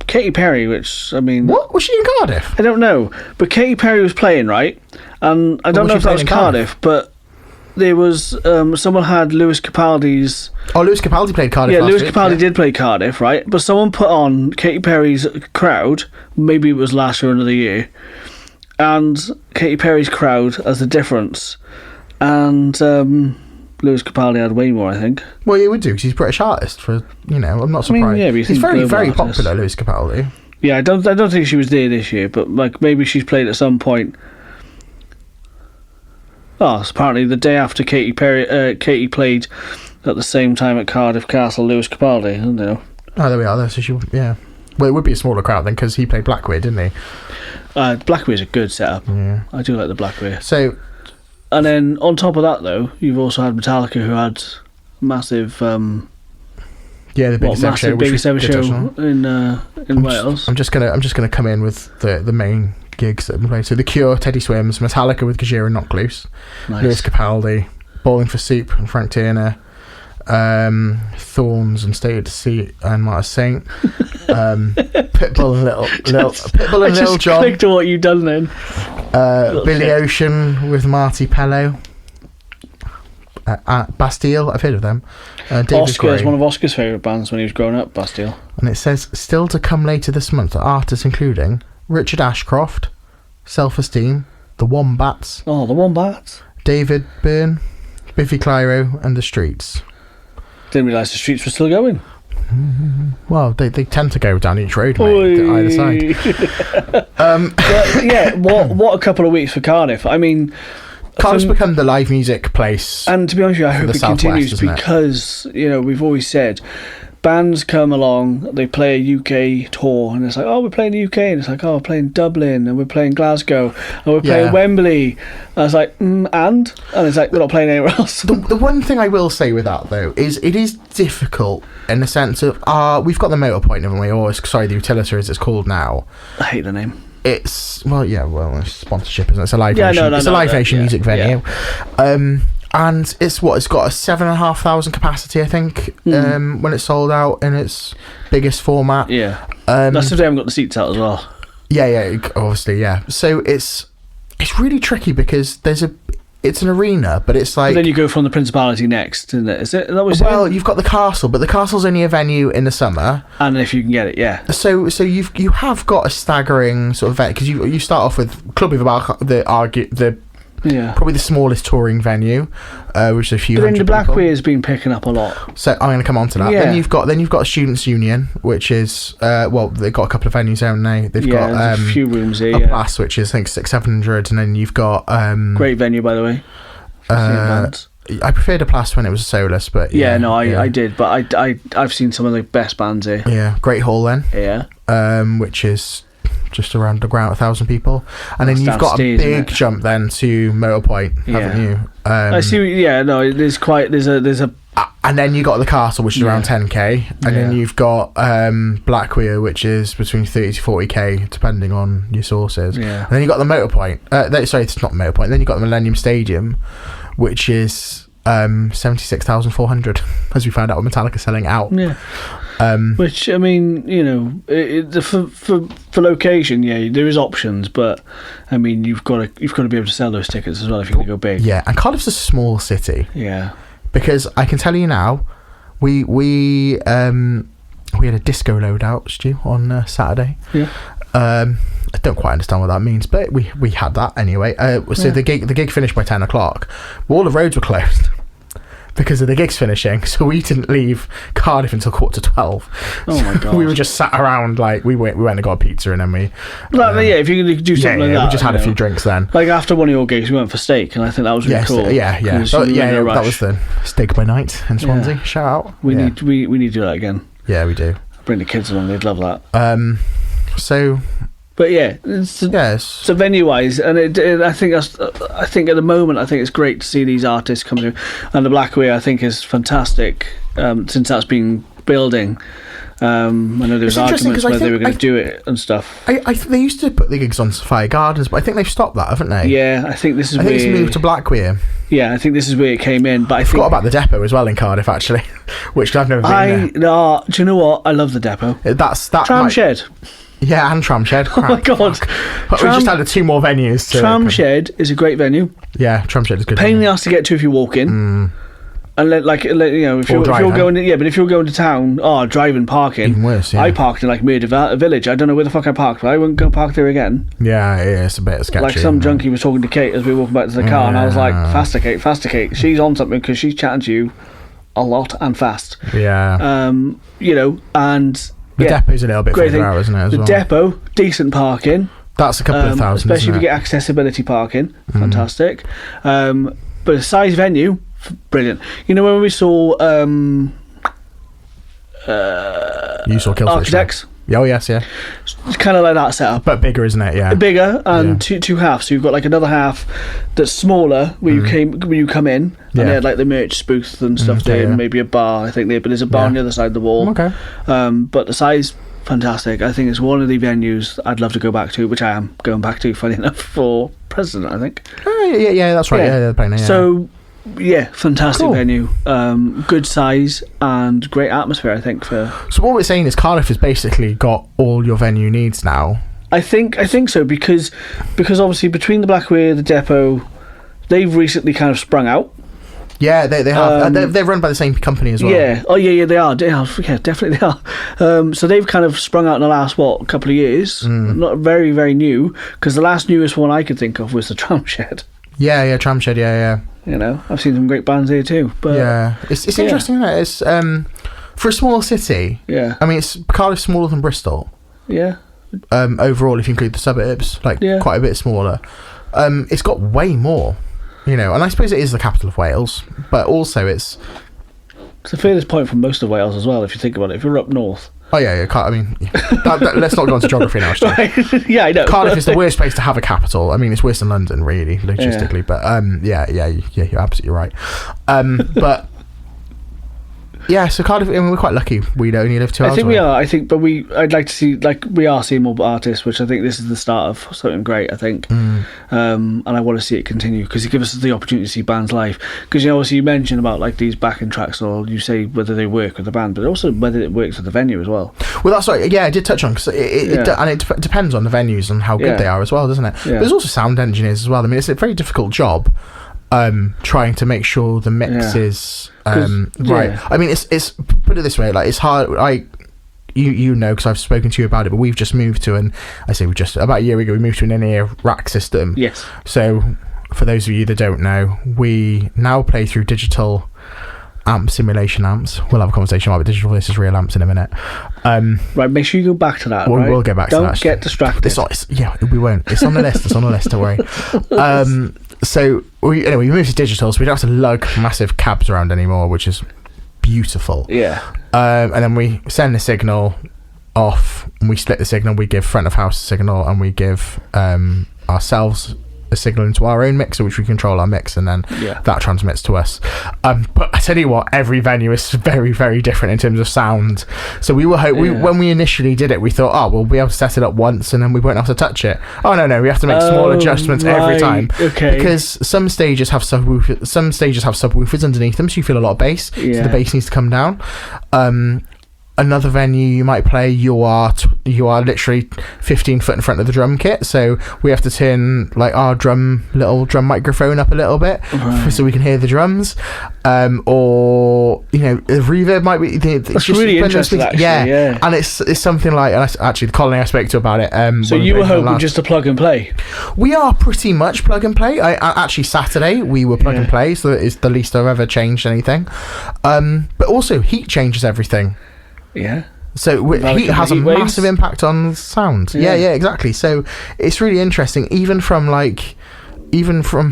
Katy Perry, which I mean, what was she in Cardiff? I don't know, but Katy Perry was playing, right? And I don't know if that was Cardiff, but there was someone had Lewis Capaldi's. Oh, Lewis Capaldi played Cardiff. Yeah, Lewis Capaldi did play Cardiff, right? But someone put on Katy Perry's crowd. Maybe it was last year or another year, and Katy Perry's crowd as the difference, and Lewis Capaldi had way more, I think. Well, he would do because he's a British artist. I'm not surprised. I mean, he's very, very popular, Lewis Capaldi. Yeah, I don't think she was there this year, but like maybe she's played at some point. Oh, it's apparently the day after Katy played at the same time at Cardiff Castle, Lewis Capaldi. I don't know. Oh, there we are. So well, it would be a smaller crowd then because he played Blackweir, didn't he? Blackweir's a good setup. Yeah, I do like the Blackweir. So, and then on top of that, though, you've also had Metallica, who had massive. The biggest ever show in Wales. I'm just gonna come in with the main gigs that have been played. So The Cure, Teddy Swims, Metallica with Gajira and Knock Loose, Lewis Capaldi, Bowling for Soup and Frank Turner, Thorns and State of Deceit and Martyr Saint, Pitbull and Little John. Click to what you've done then. Billy Ocean with Marty Pello. Bastille, I've heard of them. David Gray, one of Oscar's favourite bands when he was growing up, Bastille. And it says, still to come later this month, artists including Richard Ashcroft, Self-Esteem, The Wombats. Oh, The Wombats. David Byrne, Biffy Clyro, and The Streets. Didn't realise The Streets were still going. Well, they tend to go down each road, mate, either side. What a couple of weeks for Cardiff. I mean, Cardiff's become the live music place. And to be honest with you, I hope it continues because, we've always said bands come along, they play a UK tour, and it's like, oh, we're playing the UK, and it's like, oh, we're playing Dublin, and we're playing Glasgow, and we're playing Wembley. And it's like, and it's like, we're not playing anywhere else. The one thing I will say with that, though, is it is difficult in the sense of, we've got the Motor Point, haven't we? Or, the Utility, as it's called now. I hate the name. It's sponsorship, isn't it? It's a Live Nation. It's a Live Nation music venue. And it's got a 7,500 capacity, I think, when it's sold out in its biggest format. Yeah. That's if they haven't got the seats out as well. Yeah, obviously, yeah. So it's really tricky because it's an arena, but it's like... But then you go from the Principality next, isn't it? Is it? Well, you've got the Castle, but the Castle's only a venue in the summer. And if you can get it, yeah. So you have got a staggering sort of venue, because you start off with Club Evil Bach, probably the smallest touring venue, which is a few hundred people. But then the Blackweir's been picking up a lot. So I'm going to come on to that. Yeah. Then you've got Students' Union, which is they've got a couple of venues, haven't they? They've got a few rooms here. A Blast, which is I think 600-700, and then you've got great venue, by the way. I preferred a Plus when it was soulless, but I did, but I've seen some of the best bands here. Yeah, Great Hall then. Yeah. Which is just around 1,000 people, and then you've got a big jump then to Motorpoint, haven't you? I see. Yeah, no, there's a. And then you got the Castle, which is around 10k, and then you've got Blackwheel, which is between 30 to 40k, depending on your sources. Yeah. And then you got the Motorpoint. Sorry, it's not Motorpoint. Then you got the Millennium Stadium, which is 76,400, as we found out with Metallica selling out. Yeah. Which, I mean, you know, for location, there is options, but I mean, you've got to be able to sell those tickets as well if you're going to go big. Yeah, and Cardiff's a small city. Yeah. Because I can tell you now, we had a disco loadout, Stu, on Saturday. Yeah. I don't quite understand what that means, but we had that anyway. So the gig finished by 10 o'clock. All the roads were closed because of the gigs finishing, so we didn't leave Cardiff until 11:45. Oh my god! We were just sat around, like we went and got a pizza, and then we. If you could do something like that, we just had a few drinks then. Like after one of your gigs, we went for steak, and I think that was really cool. That was the Steak by Night in Swansea. Shout out. We need to do that again. Yeah, we do. Bring the kids along; they'd love that. But so venue-wise, and I think at the moment, I think it's great to see these artists come through, and the Blackway I think is fantastic since that's been building. I know there was arguments whether they were going to do it and stuff. They used to put the gigs on Sapphire Gardens, but I think they've stopped that, haven't they? Yeah, I think it's moved to Blackway. Yeah, I think this is where it came in. But I forgot about the depot as well in Cardiff, actually, which I've never been there. No, do you know what? I love the depot. Tram Shed. Yeah, and Tram Shed. Oh my god! We just added 2 more venues. Tram Shed is a great venue. Yeah, Tram Shed is good. Pain in the ass to get to if you walk in. And if you're going, but if you're going to town, driving, parking, even worse. Yeah. I parked in like Murder Village. I don't know where the fuck I parked, but I wouldn't go park there again. Yeah, it's a bit sketchy. Like some junkie was talking to Kate as we were walking back to the car, and I was like, "Faster, Kate. She's on something because she's chatting to you a lot and fast." Yeah. And. The depot's a little bit further out, isn't it? The depot, decent parking. That's a couple of thousand, especially if you get accessibility parking. Fantastic. But a size venue, brilliant. You know when we saw you saw Killswitch Architects? Oh yes, yeah. It's kind of like that setup, but bigger, isn't it? Yeah, bigger and two halves. So you've got like another half that's smaller where you come in, and they had like the merch booth and stuff there, and maybe a bar. I think but there's a bar on the other side of the wall. Okay. But the size, fantastic. I think it's one of the venues I'd love to go back to, which I am going back to, funny enough, for President, I think. Yeah, that's right. Yeah. So. Yeah, fantastic venue, good size and great atmosphere. I think So what we're saying is Cardiff has basically got all your venue needs now. I think so because obviously between the Blackway, the depot, they've recently kind of sprung out. Yeah, they have. They're run by the same company as well. Yeah. Oh yeah, they are. Yeah, definitely they are. So they've kind of sprung out in the last couple of years. Not very, very new, because the last newest one I could think of was the Tram Shed. Yeah, Tram Shed. Yeah. You know, I've seen some great bands here too. But yeah, it's interesting, isn't it? It's for a small city. Yeah. I mean, Cardiff's smaller than Bristol. Yeah. Overall, if you include the suburbs, quite a bit smaller. It's got way more, and I suppose it is the capital of Wales, but also it's the furthest point from most of Wales as well. If you think about it, if you're up north. Oh yeah. I mean, let's not go into geography now. Right. Yeah, I know. Cardiff is the worst place to have a capital. I mean, it's worse than London, really, logistically. Yeah. But you're absolutely right. But yeah, so Cardiff, we're quite lucky. We only live 2 hours. I think we are. But I'd like to see, we are seeing more artists, which I think this is the start of something great. I think, and I want to see it continue because it gives us the opportunity to see bands live. Because obviously you mentioned about like these backing tracks, or you say whether they work with the band, but also whether it works with the venue as well. Well, that's right. Yeah, I did touch on because it depends on the venues and how good they are as well, doesn't it? Yeah. There's also sound engineers as well. I mean, it's a very difficult job. Trying to make sure the mix is right. I mean, it's put it this way, like it's hard. You know, because I've spoken to you about it, but we've just moved to about a year ago we moved to an in-ear rack system. Yes. So for those of you that don't know, we now play through digital simulation amps. We'll have a conversation about digital versus real amps in a minute. Right, make sure you go back to that. We'll get back to that. Don't get distracted. We won't. It's on the list. Don't worry. So we moved to digital, so we don't have to lug massive cabs around anymore, which is beautiful. Yeah. And then we send the signal off, and we split the signal. We give front of house a signal, and we give ourselves a signal into our own mixer, which we control our mix, and then that transmits to us. But I tell you what, every venue is very, very different in terms of sound. So we were when we initially did it, we thought, oh, we'll be able to set it up once, and then we won't have to touch it. Oh no, we have to make small adjustments every time. Okay. Because some stages have subwoofers underneath them, so you feel a lot of bass. So the bass needs to come down. Another venue you might play, you are literally 15 foot in front of the drum kit, so we have to turn like our little drum microphone up a little bit so we can hear the drums, or the reverb might be. That's really interesting, actually. Yeah, and it's something like, and actually the colony I spoke to about it. So you were hoping just to plug and play? We are pretty much plug and play. I actually Saturday we were plug and play, so it's the least I've ever changed anything. But also heat changes everything. Yeah. So heat has a massive impact on sound. Yeah, exactly. So it's really interesting, even from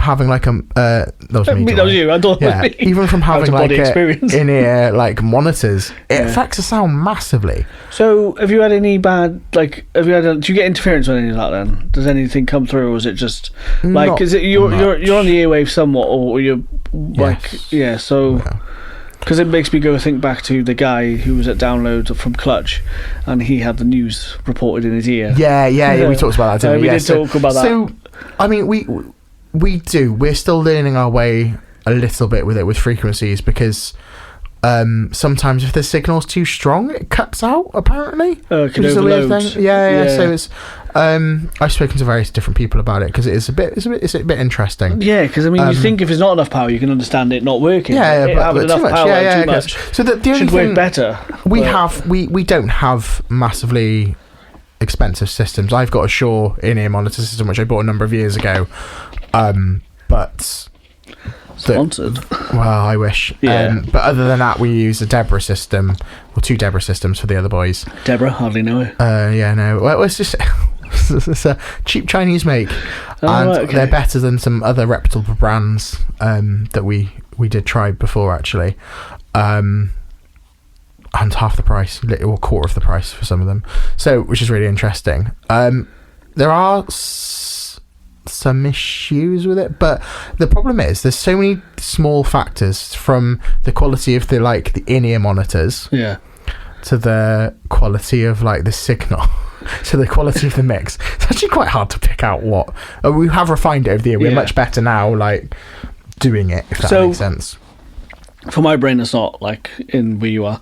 having like that was me. That was you. I thought. Yeah. Even from having like in-ear like monitors, it affects the sound massively. So have you had any bad do you get interference on any of that then? Does anything come through, or is it just like you're on the airwave somewhat, or you're like so. Yeah. Because it makes me think back to the guy who was at Download from Clutch, and he had the news reported in his ear. Yeah, we talked about that, didn't we? We did talk about that. So, I mean, we do. We're still learning our way a little bit with it with frequencies, because sometimes if the signal's too strong, it cuts out, apparently. It can overload. Yeah. So it's I've spoken to various different people about it, because it's a bit interesting. Yeah, because I mean, you think if it's not enough power, you can understand it not working. Yeah, but enough too much. Power, too much. So the only should thing work better. We don't have massively expensive systems. I've got a Shure in-ear monitor system, which I bought a number of years ago, but. Sponsored. Well, I wish. Yeah. But other than that, we use a Deborah system, or two Deborah systems for the other boys. Deborah, hardly know it. Well, it's just it's a cheap Chinese make, and they're better than some other reputable brands that we did try before, actually. And half the price, or quarter of the price for some of them. So, which is really interesting. There are some issues with it, but the problem is there's so many small factors, from the quality of the in-ear monitors to the quality of the signal to the quality of the mix. It's actually quite hard to pick out what we have refined it over the year. We're much better now doing it, if that makes sense. For my brain, it's not in where you are.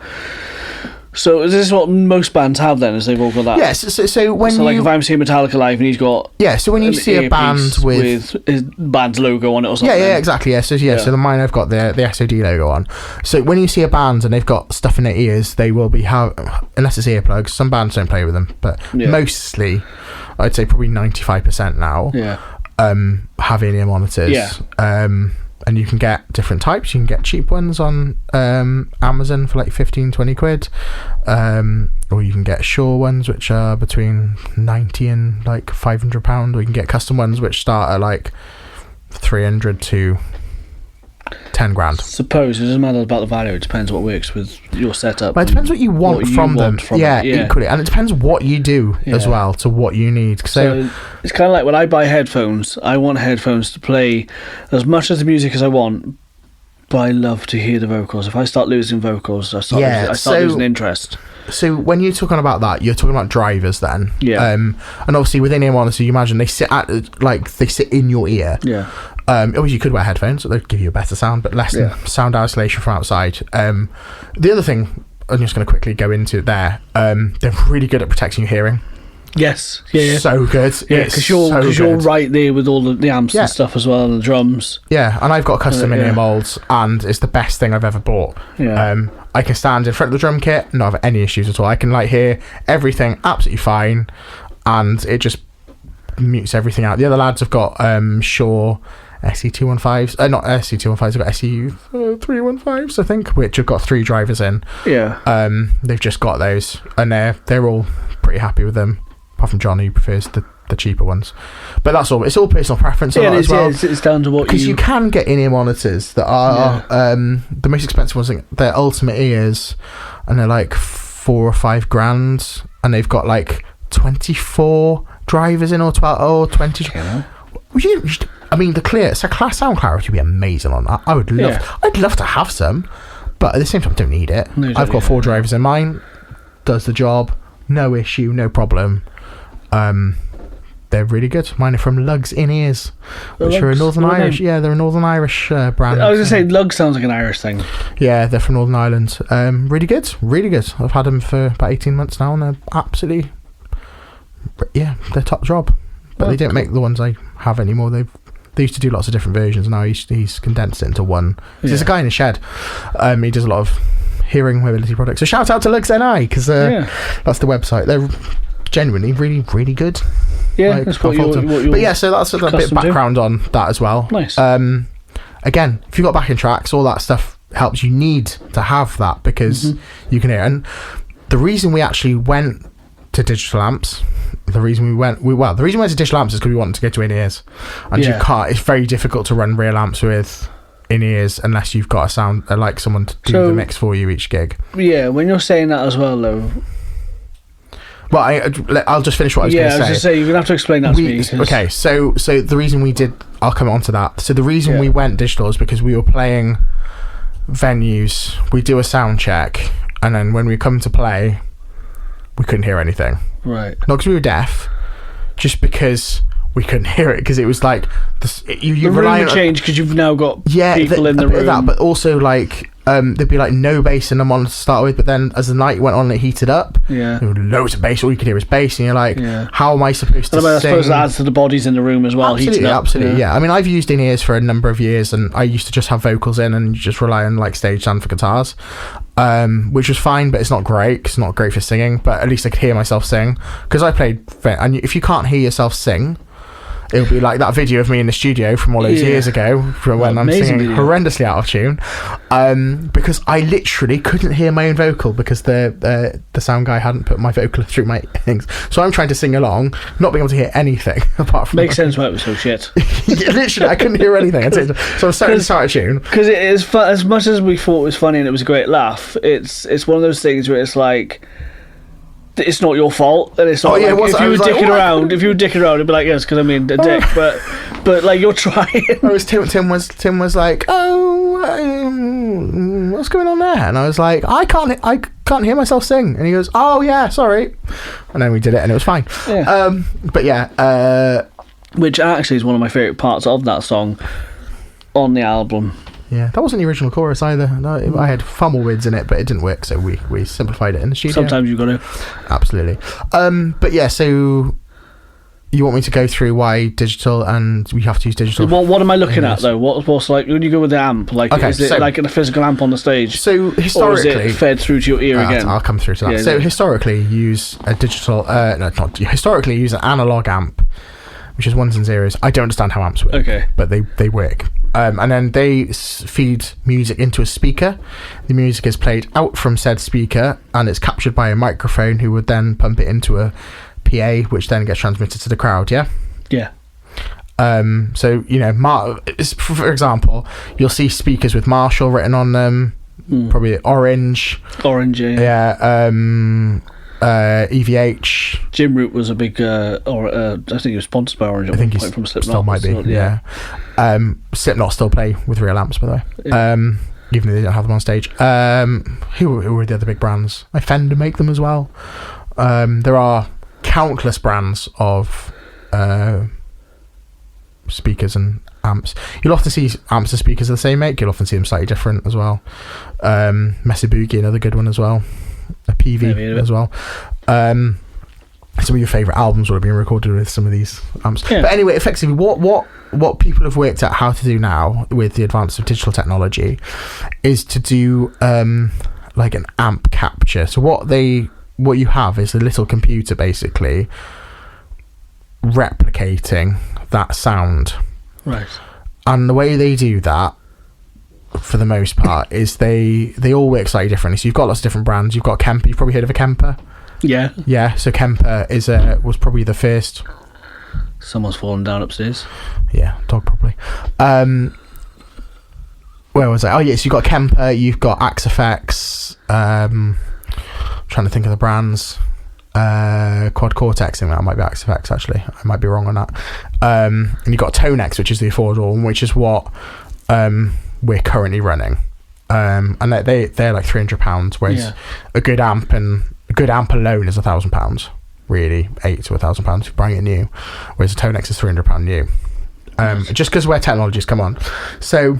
So is this what most bands have then? Is they've all got that? Yes. So when if I'm seeing Metallica live and he's got so when you see a band with his band's logo on it or something. Yeah, exactly. Yeah. So so the mine I've got the SOD logo on. So when you see a band and they've got stuff in their ears, they will be unless it's earplugs. Some bands don't play with them, but mostly, I'd say probably 95% now. Have in-ear monitors. And you can get different types. You can get cheap ones on Amazon for 15, 20 quid. Or you can get Shure ones, which are between 90 and £500. Or you can get custom ones, which start at 300 to 10 grand. Suppose it doesn't matter about the value. It depends what works with your setup. But it depends what you want from them. Equally, and it depends what you do as well to what you need. So it's kind of like when I buy headphones. I want headphones to play as much of the music as I want, but I love to hear the vocals. If I start losing vocals, I start losing interest. So when you're talking about that, you're talking about drivers then. And obviously within ear monitor, you imagine they sit in your ear. You could wear headphones, so they'd give you a better sound, but less sound isolation from outside. The other thing I'm just going to quickly go into there, they're really good at protecting your hearing. Yes. So good. Because you're right there with all the amps and stuff as well, and the drums. And I've got custom in-ear molds, and it's the best thing I've ever bought. I can stand in front of the drum kit, not have any issues at all. I can hear everything absolutely fine, and it just mutes everything out. The other lads have got Shure SE215s, not SE215s, they've got SE315s, I think, which have got 3 drivers in. They've just got those, and they're all pretty happy with them, apart from John, who prefers the the cheaper ones. But that's all. It's all personal preference on that as well. It's down to what because you can get in-ear monitors that are the most expensive ones. They're Ultimate Ears, and they're like $4 or $5 and they've got like 24 drivers in or 12 or 20. I mean, the sound clarity would be amazing on that. I'd love to have some, but at the same time, I don't need it. No, I've got 4 drivers in mine. Does the job, no issue, no problem. They're really good. Mine are from Lugs In-Ears, which are a Northern Irish. Yeah, they're a Northern Irish brand. I was going to say, Lug sounds like an Irish thing. Yeah, they're from Northern Ireland. Really good, really good. I've had them for about 18 months now, and they're absolutely, they're top job. But they don't make the ones I have anymore. They used to do lots of different versions. Now he's condensed it into one. There's a guy in a shed. He does a lot of hearing mobility products. So shout out to Lugs NI, because that's the website. They're genuinely really, really good. Yeah, that's what but yeah, so that's a bit of background on that as well. Nice. Again, if you've got backing tracks, all that stuff helps. You need to have that because you can hear. And the reason we actually went to digital amps, the reason we went to digital amps is because we wanted to go to in-ears, and you can't. It's very difficult to run real amps with in-ears unless you've got a sound like someone to do the mix for you each gig. Yeah, when you're saying that as well, though. Well, I'll just finish what I was going to say. Yeah, I was going to say, you're going to have to explain that to me. Okay, so the reason we did... I'll come on to that. So the reason we went digital is because we were playing venues, we do a sound check, and then when we come to play, we couldn't hear anything. Right. Not because we were deaf, just because we couldn't hear it, because it was like... You rely on... change because you've now got people in the room. That, but also, like... there'd be like no bass in the monitor to start with, but then as the night went on, it heated up. Yeah, there was loads of bass. All you could hear was bass, and you're like, how am I supposed to sing? I suppose that adds to the bodies in the room as well. Absolutely. I mean, I've used in-ears for a number of years, and I used to just have vocals in and just rely on like stage sound for guitars, which was fine, but it's not great. It's not great for singing, but at least I could hear myself sing because I played. And if you can't hear yourself sing, it'll be like that video of me in the studio from all those years ago when I'm singing horrendously out of tune, because I literally couldn't hear my own vocal because the sound guy hadn't put my vocal through my things. So I'm trying to sing along, not being able to hear anything apart from... Makes sense why it was so shit. Literally, I couldn't hear anything. So I was so out of tune. Because it is as much as we thought it was funny and it was a great laugh, it's one of those things where it's like... It's not your fault, and it's not. If you were dicking around, it'd be like, yes, because I mean a dick, but like you're trying. Tim was like, what's going on there? And I was like, I can't hear myself sing. And he goes, oh yeah, sorry. And then we did it, and it was fine. Yeah. Which actually is one of my favourite parts of that song on the album. Yeah, that wasn't the original chorus either. No, I had far more words in it, but it didn't work, so we simplified it in the studio. Sometimes you've got to. Absolutely. But yeah, so you want me to go through why digital, and we have to use digital? What am I looking at, though? What's like, when you go with the amp, like, is it like a physical amp on the stage? So historically... Or is it fed through to your ear again? I'll come through to that. So historically, use a digital... historically, use an analog amp, which is ones and zeros. I don't understand how amps work. Okay. But they work. And then they feed music into a speaker. The music is played out from said speaker, and it's captured by a microphone who would then pump it into a PA, which then gets transmitted to the crowd. Yeah. So for example, you'll see speakers with Marshall written on them, probably orange. EVH. Jim Root was a big I think he was sponsored by Orange. I think he from Slipknot. Still might be. Slipknot still play with real amps, by the way. Even though they don't have them on stage. Who were the other big brands? Fender make them as well. There are countless brands of speakers and amps. You'll often see amps and speakers of the same make. You'll often see them slightly different as well. Mesa Boogie, another good one as well. A PV as well. Some of your favourite albums would have been recorded with some of these amps. But anyway, effectively, what people have worked out how to do now with the advance of digital technology is to do like an amp capture. So what you have is a little computer basically replicating that sound. Right. And the way they do that, for the most part, is they all work slightly differently. So you've got lots of different brands. You've got Kemper. You've probably heard of a Kemper. Yeah. So Kemper was probably the first Someone's fallen down upstairs. Yeah, dog probably. Where was I? Oh yes, you've got Kemper, you've got Axe Effects. Trying to think of the brands. Quad Cortex, I think that might be Axe Effects actually. I might be wrong on that. And you've got Tonex, which is the affordable one, which is what we're currently running. And they're like £300, whereas a good amp alone is £1,000. Really, £800 to £1,000 if you're buying it new, whereas a Tonex is £300 new. Just because where technology's come on. So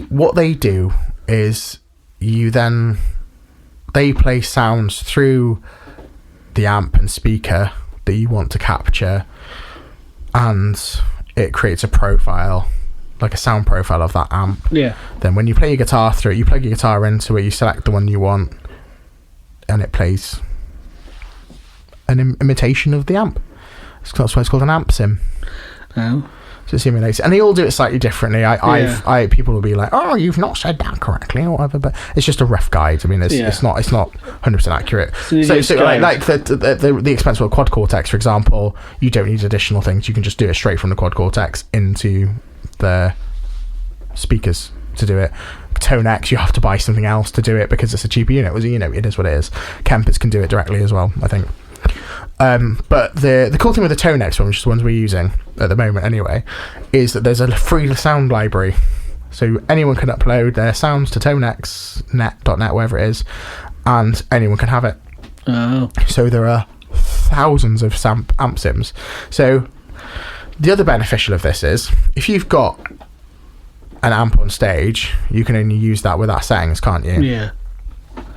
what they do is they play sounds through the amp and speaker that you want to capture, and it creates a profile, like a sound profile of that amp. Yeah. Then when you play your guitar through it, you plug your guitar into it, you select the one you want, and it plays an imitation of the amp. That's why it's called an amp sim. Oh. So it simulates, and they all do it slightly differently. People will be like, "Oh, you've not said that correctly," or whatever. But it's just a rough guide. I mean, it's not 100% accurate. So like the expensive Quad Cortex, for example, you don't need additional things. You can just do it straight from the Quad Cortex into the speakers to do it. Tonex, you have to buy something else to do it because it's a cheaper unit. It is what it is. Kempers can do it directly as well, I think. But the cool thing with the Tonex one, which is the ones we're using at the moment anyway, is that there's a free sound library, so anyone can upload their sounds to tonexnet.net, wherever it is, and anyone can have it. Oh. So there are thousands of amp sims. So the other beneficial of this is if you've got an amp on stage, you can only use that with our settings, can't you? Yeah.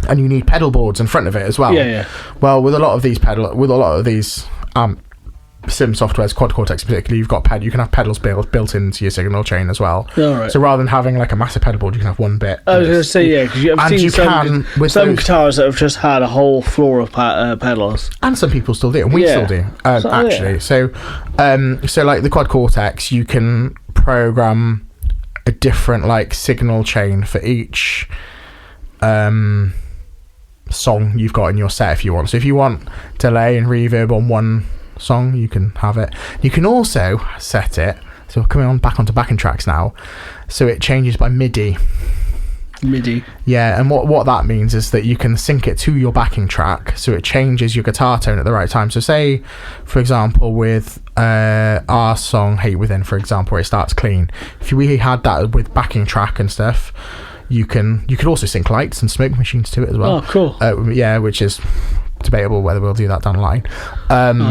And you need pedal boards in front of it as well. Yeah. Well, with a lot of these sim softwares, Quad Cortex particularly, you can have pedals built into your signal chain as well. Oh, right. So rather than having like a massive pedal board, you can have one bit. I was going to say, because I've seen some guitars that have just had a whole floor of pedals, and some people still do, and we still do actually. Yeah. So like the Quad Cortex, you can program a different like signal chain for each song you've got in your set if you want. So if you want delay and reverb on one song, you can have it. You can also set it, so we're coming back onto backing tracks now, so it changes by MIDI. Yeah, and what that means is that you can sync it to your backing track, so it changes your guitar tone at the right time. So say, for example, with our song Hate Within, for example, where it starts clean, if we had that with backing track and stuff, you could also sync lights and smoke machines to it as well. Oh, cool. Yeah, which is debatable whether we'll do that down the line.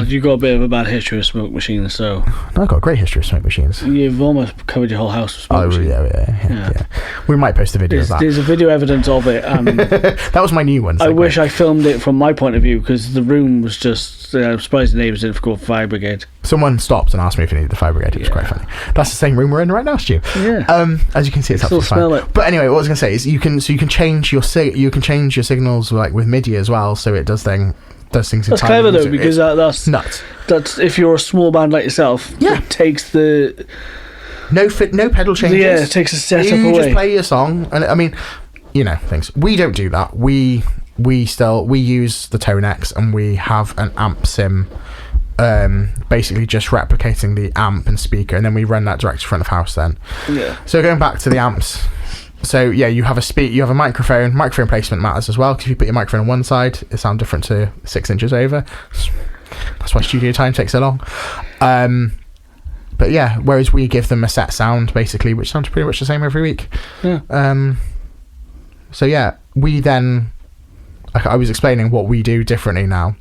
You've got a bit of a bad history with smoke machines, so... No, I've got a great history of smoke machines. You've almost covered your whole house with smoke machines. Yeah. We might post a video of that. There's a video evidence of it. That was my new one. I wish I filmed it from my point of view, because the room was just... I'm surprised the neighbours didn't call fire brigade. Someone stopped and asked me if you needed the fire brigade. It was quite funny. That's the same room we're in right now, Stu. Yeah. As you can see, it's absolutely fine. It. But anyway, what I was going to say is you can change your signals like with MIDI as well, so it does things. That's clever though, because that's nuts. That's if you're a small band like yourself. Yeah. It takes the no pedal changes. Yeah, it takes a setup away. You just play your song, and I mean, things. We don't do that. We use the Tonex, and we have an amp sim, basically just replicating the amp and speaker, and then we run that direct to front of house. Then. Yeah. So going back to the amps. So yeah, you have a microphone. Microphone placement matters as well, because if you put your microphone on one side, it sounds different to 6 inches over. That's why studio time takes so long. But yeah, whereas we give them a set sound basically, which sounds pretty much the same every week. Yeah. So yeah, we then, I was explaining what we do differently now.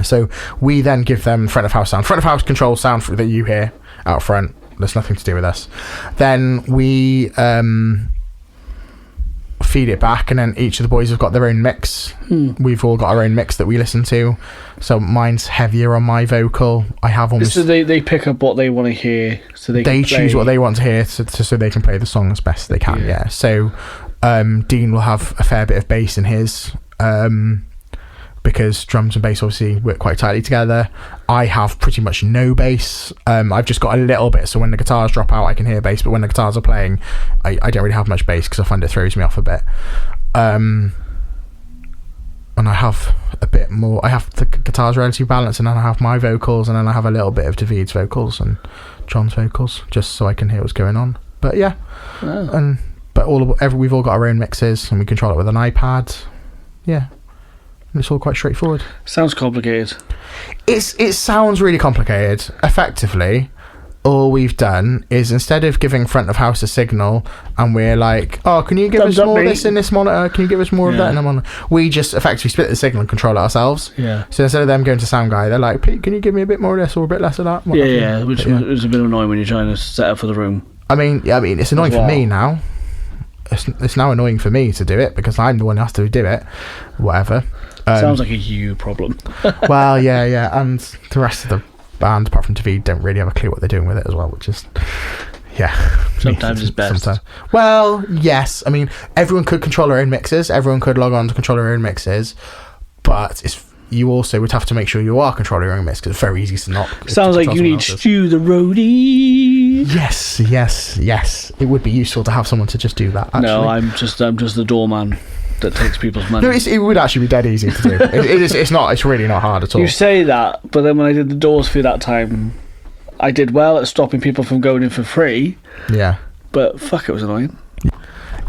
So we then give them front of house sound. Front of house controls sound that you hear out front. There's nothing to do with us. Then we feed it back, and then each of the boys have got their own mix. We've all got our own mix that we listen to. So mine's heavier on my vocal. I have almost... So they pick up what they want to hear, so they choose what they want to hear, so they can play the song as best they can. Yeah. So Dean will have a fair bit of bass in his, because drums and bass obviously work quite tightly together. I have pretty much no bass. I've just got a little bit, so when the guitars drop out I can hear bass, but when the guitars are playing I don't really have much bass, because I find it throws me off a bit. And I have a bit more. I have the guitar's relatively balanced, and then I have my vocals, and then I have a little bit of David's vocals and John's vocals, just so I can hear what's going on. But yeah, but we've all got our own mixes, and we control it with an iPad. Yeah, and it's all quite straightforward. Sounds complicated. It sounds really complicated. Effectively, all we've done is, instead of giving front of house a signal and we're like, oh, can you give us more of this in this monitor, can you give us more of that in the monitor, we just effectively split the signal and control it ourselves. So instead of them going to sound guy, they're like, Pete, can you give me a bit more of this or a bit less of that? Which was a bit annoying when you're trying to set up for the room. I mean it's annoying for me now. It's now annoying for me to do it because I'm the one who has to do it. Whatever. Sounds like a you problem. Well, yeah, and the rest of the band, apart from David, don't really have a clue what they're doing with it as well, which is, sometimes it's best. Sometimes. Well, yes, I mean, everyone could control their own mixes, everyone could log on to control their own mixes, but you also would have to make sure you are controlling your own mix, because it's very easy to not. Sounds like you need Stu the roadie. Yes, it would be useful to have someone to just do that, actually. No, I'm just the doorman that takes people's money. No, it would actually be dead easy to do. It's really not hard at all. You say that, but then when I did the doors for that time, I did well at stopping people from going in for free. Yeah. But fuck, it was annoying.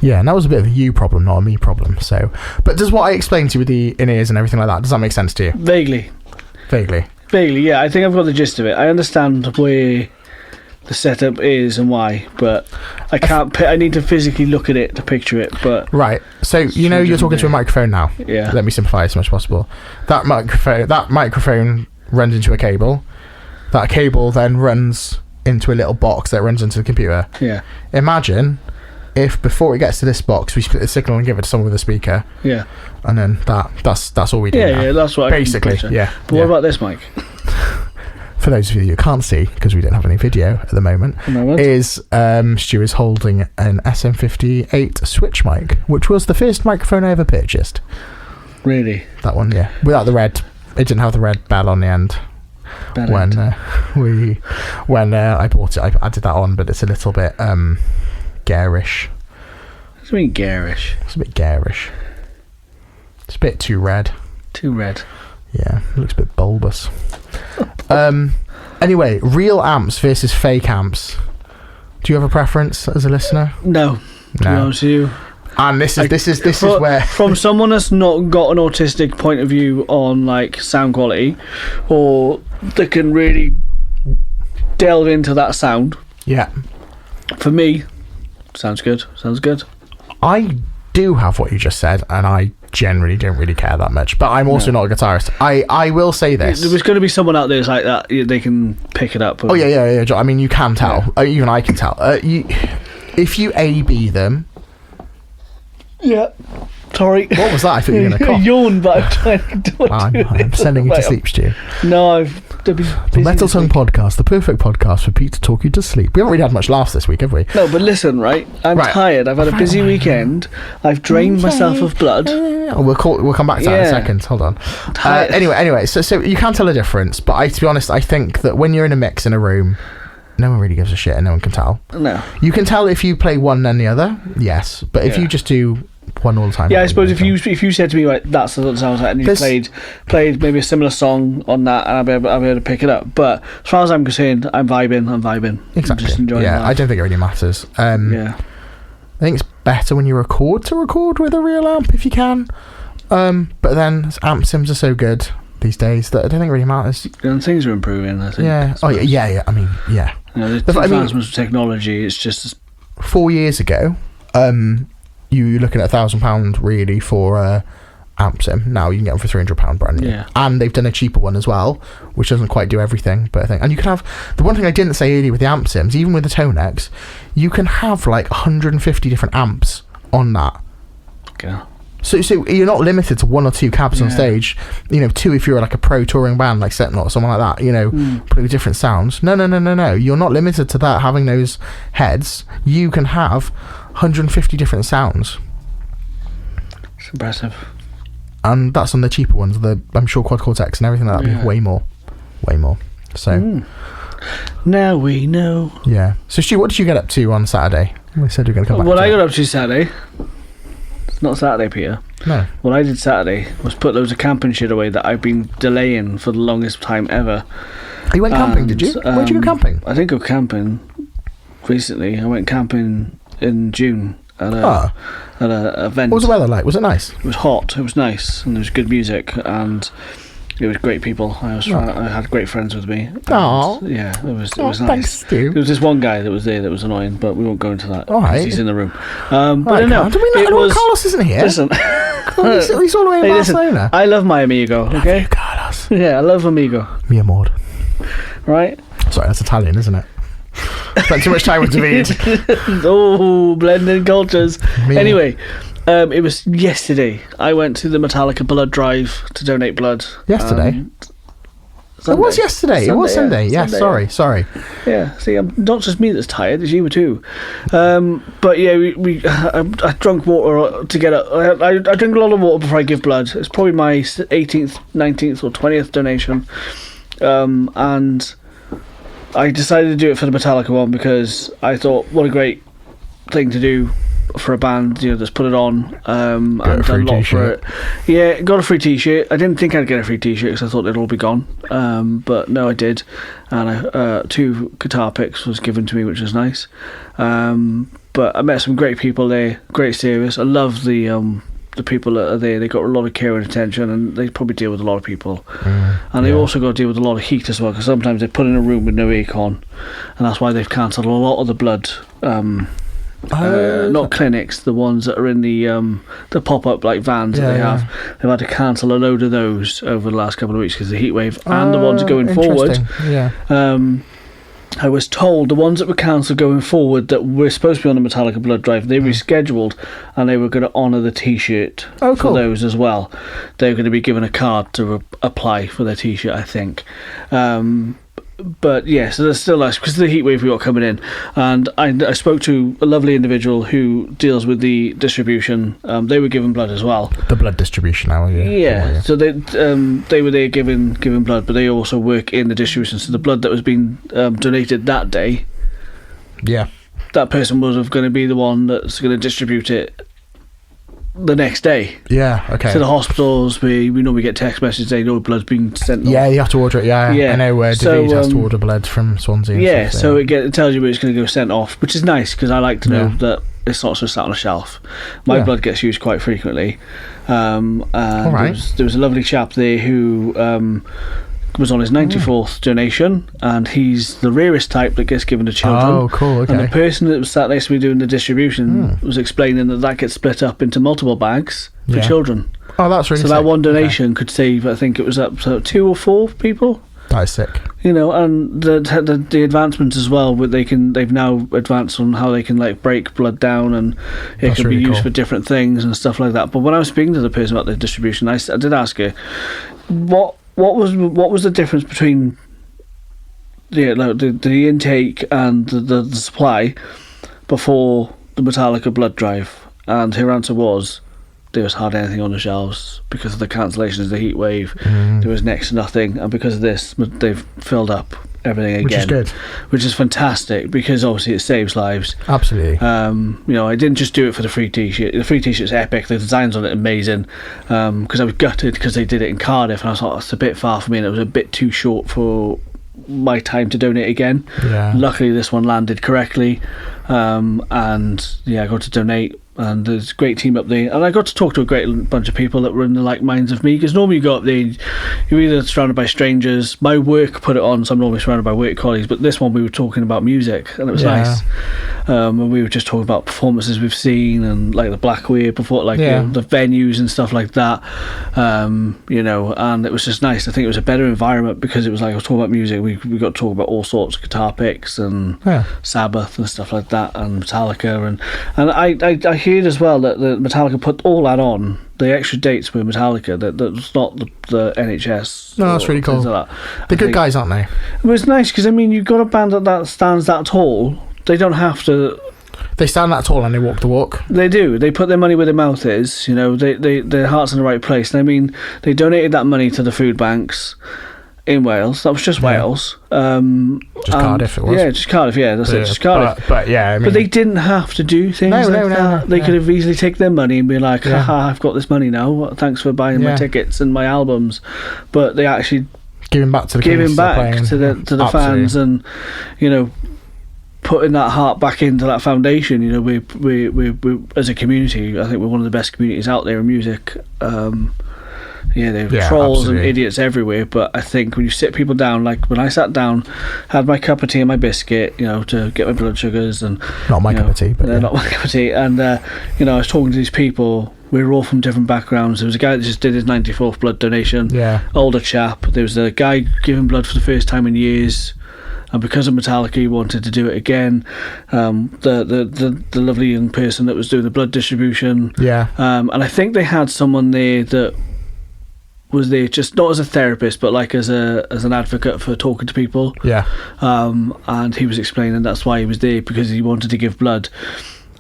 Yeah, and that was a bit of a you problem, not a me problem. So, but does what I explained to you with the in-ears and everything like that, does that make sense to you? Vaguely, yeah. I think I've got the gist of it. I understand where the setup is and why, but I can't. I need to physically look at it to picture it. But right, so you're talking to a microphone now. Yeah. Let me simplify as much as possible. That microphone runs into a cable. That cable then runs into a little box that runs into the computer. Yeah. Imagine if before it gets to this box, we split the signal and give it to someone with a speaker. Yeah. And then that's all we do. Yeah, that's what basically. Yeah. But what about this mic? For those of you who can't see, because we don't have any video at the moment, is Stu is holding an SM58 switch mic, which was the first microphone I ever purchased. Really? That one, yeah. Without the red, it didn't have the red bell on the end. When I bought it, I added that on, but it's a little bit garish. What do you mean garish? It's a bit garish. It's a bit too red. Too red. Yeah, it looks a bit bulbous. Anyway, real amps versus fake amps. Do you have a preference as a listener? No. To be honest with you. And this is where from someone that's not got an autistic point of view on like sound quality, or that can really delve into that sound. Yeah. For me, sounds good. I do have what you just said, and I generally don't really care that much, but I'm also not a guitarist. I will say this: there's going to be someone out there like that. They can pick it up. Oh yeah. I mean, you can tell. Yeah. Even I can tell. If you A/B them. Yeah. Sorry. What was that? I thought you were going to cough. Yawn, but I'm trying to. I'm sending you to sleep, Stu. No, the Metal Tongue Podcast, the perfect podcast for Pete to talk you to sleep. We haven't really had much laughs this week, have we? No, but listen, right? I'm tired. I've had a busy weekend. I've drained myself of blood. Oh, we'll come back to that in a second. Hold on. Anyway, so you can tell the difference, but to be honest, I think that when you're in a mix in a room, no one really gives a shit and no one can tell. No. You can tell if you play one and the other, yes, but if you just do one all the time. Yeah, I suppose if you said to me, right, that's what it sounds like, and you played maybe a similar song on that, and I'll be able to pick it up. But as far as I'm concerned, I'm vibing. Exactly. I'm just enjoying life. I don't think it really matters. I think it's better when you record with a real amp if you can. But then amp sims are so good these days that I don't think it really matters. And things are improving, I think. Yeah. Oh yeah. I mean, yeah. The advancements of technology. It's just 4 years ago. You're looking at £1,000 really for amp sim. Now you can get them for £300 brand new. Yeah. And they've done a cheaper one as well, which doesn't quite do everything. But I think, and you can have the one thing I didn't say earlier with the amp sims, even with the Tonex, you can have like 150 different amps on that. Okay. So you're not limited to one or two cabs on stage. Two if you're like a pro touring band like Slipknot or someone like that. Putting different sounds. No. You're not limited to that. Having those heads, you can have 150 different sounds. It's impressive. And that's on the cheaper ones. I'm sure Quad Cortex and everything like that will be way more. So now we know. Yeah. So Stu, what did you get up to on Saturday? We said you were going to come back. What I got up to Saturday. It's not Saturday, Peter. No. What I did Saturday was put loads of camping shit away that I've been delaying for the longest time ever. You went camping, did you? Where'd you go camping? I didn't go camping recently. I went camping in June at a event. What was the weather like? Was it nice? It was hot. It was nice, and there was good music, and it was great people. I had great friends with me. Oh, yeah, it was nice. Thanks, Stu. There was this one guy that was there that was annoying, but we won't go into that. All right, he's in the room. But no, Carlos isn't here. Listen, he's all the way in Barcelona. Listen, I love my amigo. Okay, Carlos. Yeah, I love amigo. Mi amor. Right. Sorry, that's Italian, isn't it? Spent too much time with David. Oh, blending cultures. Anyway, it was yesterday. I went to the Metallica blood drive to donate blood. Yesterday? It was yesterday. It was Sunday. Yeah, sorry. Yeah, see, not just me that's tired, it's you too. But yeah, I drank water to get up. I drink a lot of water before I give blood. It's probably my 18th, 19th or 20th donation. And I decided to do it for the Metallica one because I thought, what a great thing to do for a band, that's put it on, and done a lot for it. Yeah, got a free t-shirt. I didn't think I'd get a free t-shirt because I thought they'd all be gone, but no, I did, and 2 guitar picks was given to me, which was nice. But I met some great people there, great service. I love the people that are there. They got a lot of care and attention, and they probably deal with a lot of people, and they've also got to deal with a lot of heat as well, because sometimes they put in a room with no aircon, and that's why they've cancelled a lot of the blood not clinics, the ones that are in the pop-up like vans that they have. They've had to cancel a load of those over the last couple of weeks because of the heat wave, and the ones going forward. I was told the ones that were cancelled going forward that were supposed to be on the Metallica blood drive, they rescheduled, and they were going to honour the t-shirt for those as well. They were going to be given a card to apply for their t-shirt, I think. But yeah, so that's still nice because of the heat wave we got coming in. And I spoke to a lovely individual who deals with the distribution. They were given blood as well. The blood distribution now, yeah. So they were there giving blood, but they also work in the distribution. So the blood that was being donated that day, that person was going to be the one that's going to distribute it the next day. Yeah, okay. So the hospitals, we normally get text messages saying, blood's been sent off. Yeah, you have to order it, I know where David has to order blood from Swansea. Yeah, so it tells you where it's going to go sent off, which is nice, because I like to know that it's not just sat on a shelf. My blood gets used quite frequently. And there was a lovely chap there who was on his 94th donation, and he's the rarest type that gets given to children. Oh, cool, okay. And the person that was sat next to me doing the distribution was explaining that gets split up into multiple bags for children. Oh, that's really sick. So that one donation could save, I think it was up to 2 or 4 people. That is sick. And the advancements as well, they've now advanced on how they can break blood down, and it can be used for different things and stuff like that. But when I was speaking to the person about the distribution, I did ask her, what was the difference between the intake and the supply before the Metallica blood drive? And her answer was, there was hardly anything on the shelves because of the cancellations, the heat wave. There was next to nothing, and because of this, they've filled up everything again, which is good, which is fantastic, because obviously it saves lives. Absolutely. I didn't just do it for the free t-shirt. The free t-shirt's epic, the designs on it amazing, because I was gutted because they did it in Cardiff, and I was like, it's a bit far for me, and it was a bit too short for my time to donate again. Luckily this one landed correctly, and I got to donate, and there's a great team up there, and I got to talk to a great bunch of people that were in the like minds of me, because normally you go up there, you're either surrounded by strangers. My work put it on, so I'm normally surrounded by work colleagues, but this one we were talking about music, and it was nice. And we were just talking about performances we've seen, and the Blackway before, the venues and stuff like that, and it was just nice. I think it was a better environment because it was I was talking about music. We got to talk about all sorts of guitar picks and Sabbath and stuff like that, and Metallica, and I heard as well that the Metallica put all that on. The extra dates with Metallica, that's not the NHS. No, that's really cool. Like They're good guys, aren't they? It was nice because you've got a band that stands that tall. They don't have to. They stand that tall and they walk the walk. They do. They put their money where their mouth is. Their heart's in the right place. And they donated that money to the food banks in Wales. That was just Wales. Just Cardiff, it was. Yeah, just Cardiff. Yeah, that's it. Just Cardiff. But yeah, I mean, but they didn't have to do things that. They could have easily taken their money and be like, haha, I've got this money now. Thanks for buying my tickets and my albums. But they actually giving back to the the fans, and putting that heart back into that foundation. We as a community, I think we're one of the best communities out there in music. There are trolls and idiots everywhere, but I think when you sit people down, like when I sat down, had my cup of tea and my biscuit, to get my blood sugars, and not my cup of tea, but not my cup of tea, and I was talking to these people. We were all from different backgrounds. There was a guy that just did his 94th blood donation, older chap. There was a guy giving blood for the first time in years, and because of Metallica, he wanted to do it again. The lovely young person that was doing the blood distribution, and I think they had someone there that was there just not as a therapist, but like as an advocate for talking to people. And he was explaining that's why he was there, because he wanted to give blood.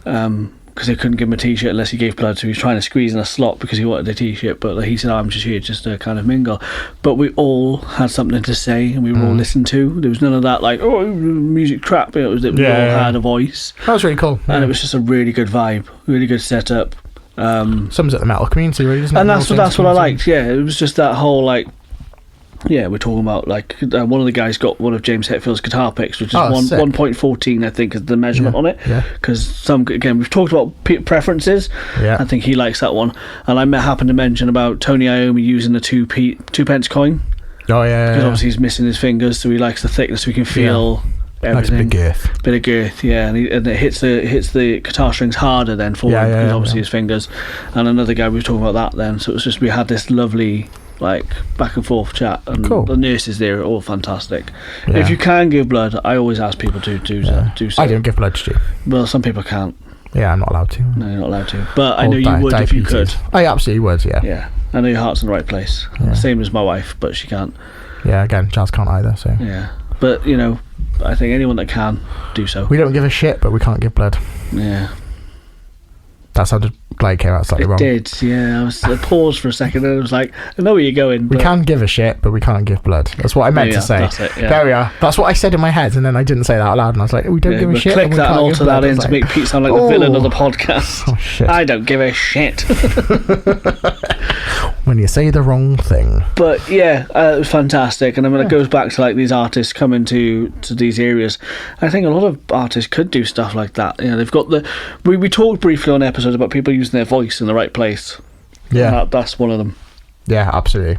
Because they couldn't give him a t-shirt unless he gave blood, so he was trying to squeeze in a slot because he wanted a t-shirt, but he said, I'm just here just to kind of mingle. But we all had something to say, and we were all listened to. There was none of that like, music crap. We all had a voice. That was really cool. And it was just a really good vibe, really good setup. Sums up the metal community, really, doesn't it? And that's what I liked. It was just that whole we're talking about one of the guys got one of James Hetfield's guitar picks, which is 1.14, I think, is the measurement on it. Because we've talked about preferences. I think he likes that one, and I happened to mention about Tony Iommi using the 2p because obviously he's missing his fingers, so he likes the thickness, so we can feel. Everything. Nice bit of girth, and it hits the guitar strings harder then for him, because obviously his fingers. And another guy, we were talking about that then, so it was just, we had this lovely back and forth chat, and the nurses there are all fantastic. If you can give blood, I always ask people to do so. I don't give blood, do you? Well, some people can't. I'm not allowed to. No, you're not allowed to, but I know you would if you could. I absolutely would. I know your heart's in the right place. Same as my wife, but she can't. Again, Jazz can't either, so but I think anyone that can, do so. We don't give a shit, but we can't give blood. That sounded like it came out slightly wrong. It did, I paused for a second, and I was like, I know where you're going. We can give a shit, but we can't give blood. That's what I meant to say. That's it, There we are. That's what I said in my head, and then I didn't say that out loud, and I was like, we don't give a shit. Click that and alter that in to make Pete sound like the villain of the podcast. Oh, shit. I don't give a shit. When you say the wrong thing. But it was fantastic, and it goes back to these artists coming to these areas. I think a lot of artists could do stuff like that. They've got we talked briefly on episodes about people using their voice in the right place. That's one of them. Absolutely.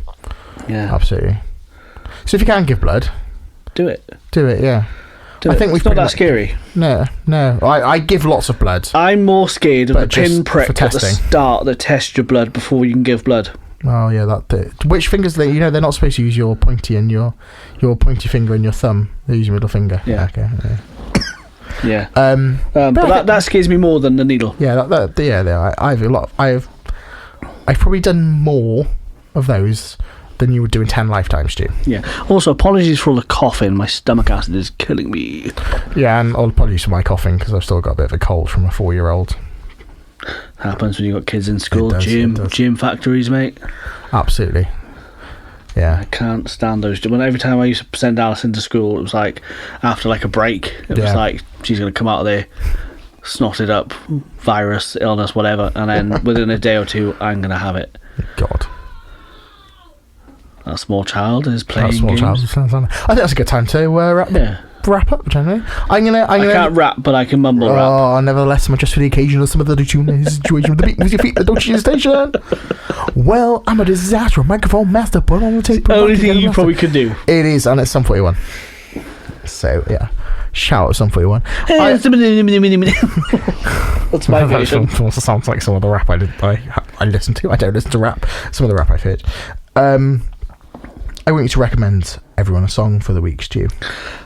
Absolutely. So if you can give blood, do it. I think it's not that scary. No. I give lots of blood. I'm more scared of the pinprick at the start that tests your blood before you can give blood. Oh which fingers they're not supposed to use your pointy and your pointy finger and your thumb. They use your middle finger. But that scares me more than the needle. I've probably done more of those than you would do in 10 lifetimes, Stu. Also, apologies for all the coughing. My stomach acid is killing me. And apologies for my coughing, because I've still got a bit of a cold from a 4-year-old. Happens when you've got kids in school. Gym factories, mate. Absolutely. I can't stand those. Every time I used to send Alice into school, it was like after a break, it was like she's going to come out of there snotted up, virus, illness, whatever, and then within a day or two I'm going to have it. God. A small child is playing games. I think that's a good time to wrap up, generally. I can't rap, but I can mumble rap. Oh, nevertheless, I'm just for the occasion of some of the situation with the beat with your feet, the don't station. Well, I'm a disaster microphone master, put on the tape. The only thing you probably could do. It is, and it's Sum 41. So, shout out Sum 41. That's my version. That also sounds like some of the rap I listen to. I don't listen to rap. Some of the rap I've heard. I want you to recommend everyone a song for the week, Stu.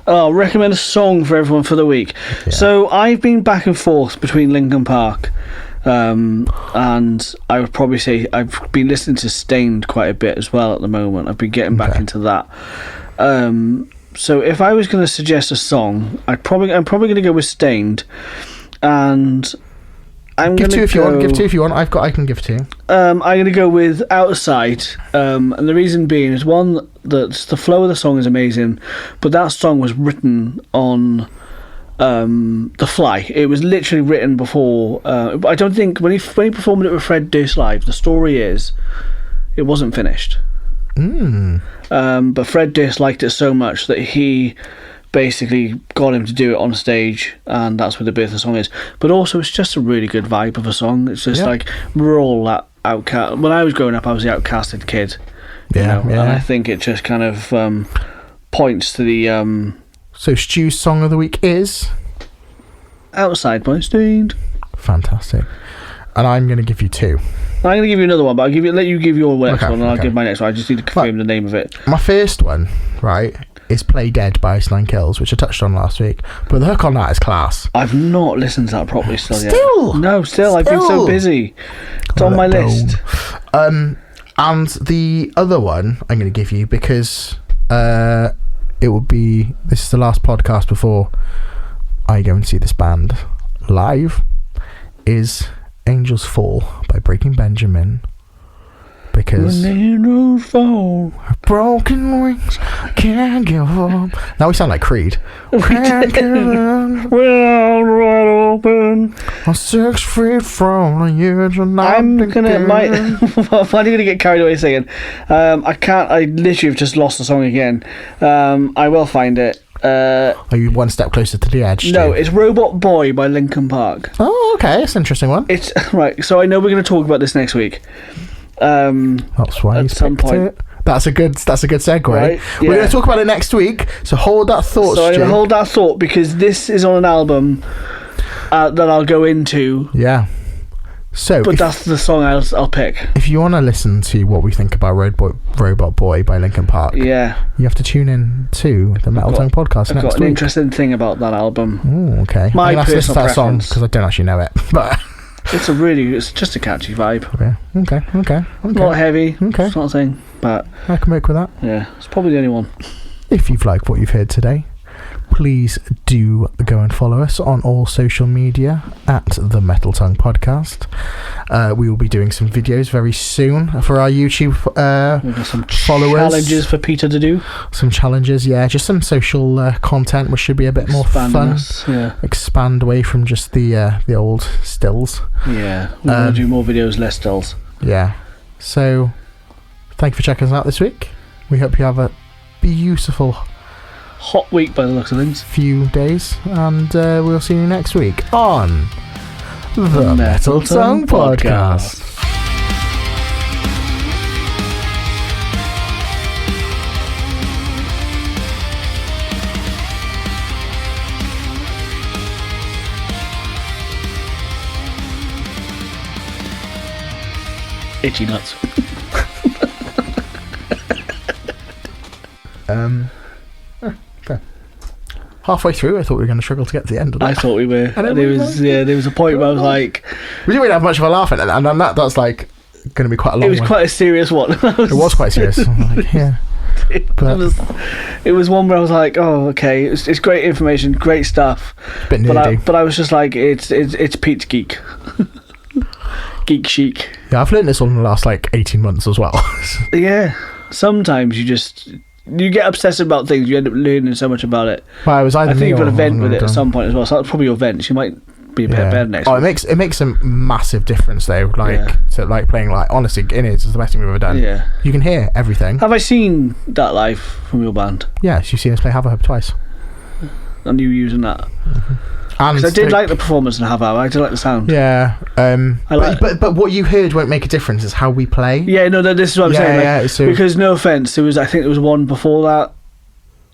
Recommend a song for everyone for the week. So I've been back and forth between Linkin Park, and I would probably say I've been listening to Stained quite a bit as well at the moment. I've been getting back into that. So if I was going to suggest a song, I'm probably going to go with Stained, and I'm give two if you want. I can give two. I'm going to go with Outside, and the reason being is one, that the flow of the song is amazing, but that song was written on the fly. It was literally written before. I don't think when he performed it with Fred Durst live, the story is it wasn't finished. But Fred Durst liked it so much that he basically got him to do it on stage, and that's where the birth of the song is. But also, it's just a really good vibe of a song. It's just like we're all that outcast. When I was growing up, I was the outcasted kid. And I think it just kind of points to the. So Stu's song of the week is Outside by Stained. Fantastic. And I'm going to give you two. I'm going to give you another one, but let you give your next one, and I'll give my next one. I just need to confirm the name of it. My first one, right, is Play Dead by Ice Nine Kills, which I touched on last week. But the hook on that is class. I've not listened to that properly yet. No, I've been so busy. It's on my list. And the other one I'm going to give you, because it will be, this is the last podcast before I go and see this band live, is Angels Fall by Breaking Benjamin. Because when angels fall, broken wings can't give up. Now we sound like Creed. Can't give up. Wide open. I'm 6 feet from the edge of I'm gonna get carried away singing. I can't. I literally have just lost the song again. I will find it. Are you one step closer to the edge? No, it's Robot Boy by Linkin Park. Oh, okay, it's an interesting one. It's right. So I know we're going to talk about this next week. That's why at some point. It. That's a good segue. Right, yeah. We're going to talk about it next week. So hold that thought. So I'm going to hold that thought, because this is on an album that I'll go into. Yeah. So, but that's the song I'll pick. If you want to listen to what we think about Robot Boy by Linkin Park, you have to tune in to the Metal Tongue podcast next week. I've got an interesting thing about that album. Oh, okay. My personal preference. Song, because I don't actually know it, but it's just a catchy vibe. Okay. Not heavy. Okay. It's not a thing, but I can work with that. Yeah, it's probably the only one. If you've liked what you've heard today, please do go and follow us on all social media at the Metal Tongue Podcast. We will be doing some videos very soon for our YouTube We've got some followers. Challenges for Peter to do. Some challenges, just some social content, which should be a bit more fun. Expand away from just the old stills. Yeah, we're going to do more videos, less stills. Yeah. So, thank you for checking us out this week. We hope you have a beautiful hot week by the looks of things. Few days, and we'll see you next week on the Metal Tongue Podcast. Itchy nuts. Okay. Halfway through, I thought we were going to struggle to get to the end of that. I thought we were. And there was a point where I was like, we didn't really have much of a laugh at it, and that's like going to be quite a long one. It was quite a serious one. It was quite serious. Like, yeah. It was one where I was like, oh, okay, it's great information, great stuff. Bit nerdy. But I was just like, it's Pete's geek. Geek chic. Yeah, I've learned this all in the last 18 months as well. Yeah. Sometimes you get obsessed about things, you end up learning so much about it. Well, I think you've got a vent with it at some point as well, so that's probably your vent. You might be a bit better next week. It makes a massive difference though, to playing honestly, Innards is the best thing we've ever done. Yeah. You can hear everything. Have I seen that live from your band? Yes, you've seen us play Hava twice. And you using that? Mm-hmm. Because I did like the performance in Hava. I did like the sound. Yeah. But what you heard won't make a difference. It's how we play. Yeah, no, this is what I'm saying. So because no offense, I think there was one before that.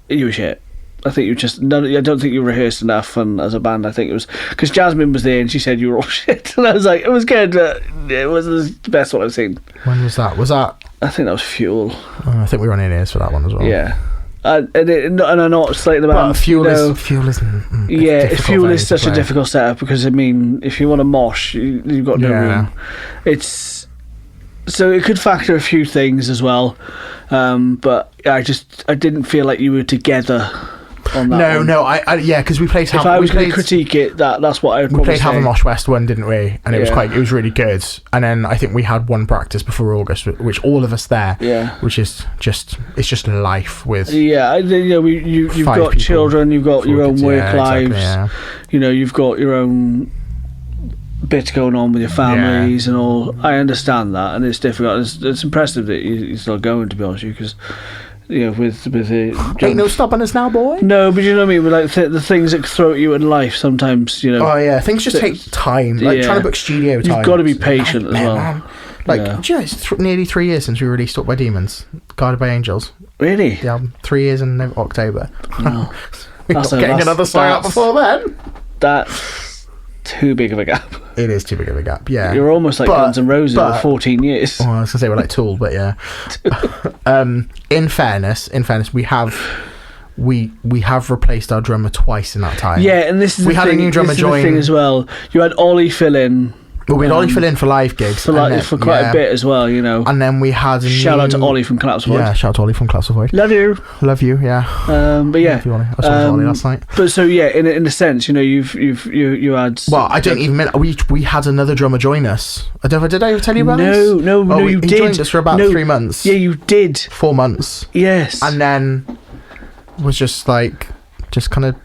You were shit. I think I don't think you rehearsed enough, and as a band, I think it was because Jasmine was there and she said you were all shit, and I was like, it was good, but it wasn't the best one I've seen. When was that? I think that was Fuel. I think we were on In-Ears for that one as well. Yeah. And I'm not slating the band. Fuel is Fuel is such a difficult setup because if you want to mosh, you've got no room. So it could factor a few things as well, but I didn't feel like you were together on that. No, because we played. If I was going to critique it, that's what I would. We played Havermosh West one, didn't we? And it was really good. And then I think we had one practice before August, which all of us there. Yeah. Which is just life with. Yeah, you've got children, you've got your own work lives. Exactly, you've got your own bits going on with your families and all. I understand that, and it's difficult. It's impressive that you're still going, to be honest with you, because with the ain't no stopping us now, boy. No, but you know what I mean. With like the things that throw at you in life, sometimes Oh yeah, things just take time. Like trying to book studio time. You've got to be patient as well. Man. Like, do you know, it's nearly 3 years since we released Up by Demons, Guided by Angels. Really? The album. 3 years in October. No. We're not getting another song out before then. That's too big of a gap. It is too big of a gap, yeah. You're almost like Guns N' Roses for 14 years. Oh, I was going to say we're like Tool, but yeah. In fairness, we have replaced our drummer twice in that time. Yeah, and this is we had a new drummer join. The thing as well. You had Ollie fill in. Well, we had Ollie fill in for live gigs. For quite a bit as well, And then we had shout out to Ollie from Collapse Void. Yeah, shout out to Ollie from Collapse Void. Love you, yeah. But yeah, I saw Ollie last night. But so yeah, in a sense, you had. Well, I don't even mean we had another drummer join us. Did I tell you about this? No, you did. He joined us for about 3 months. Yeah, you did. 4 months. Yes. And then was just kind of.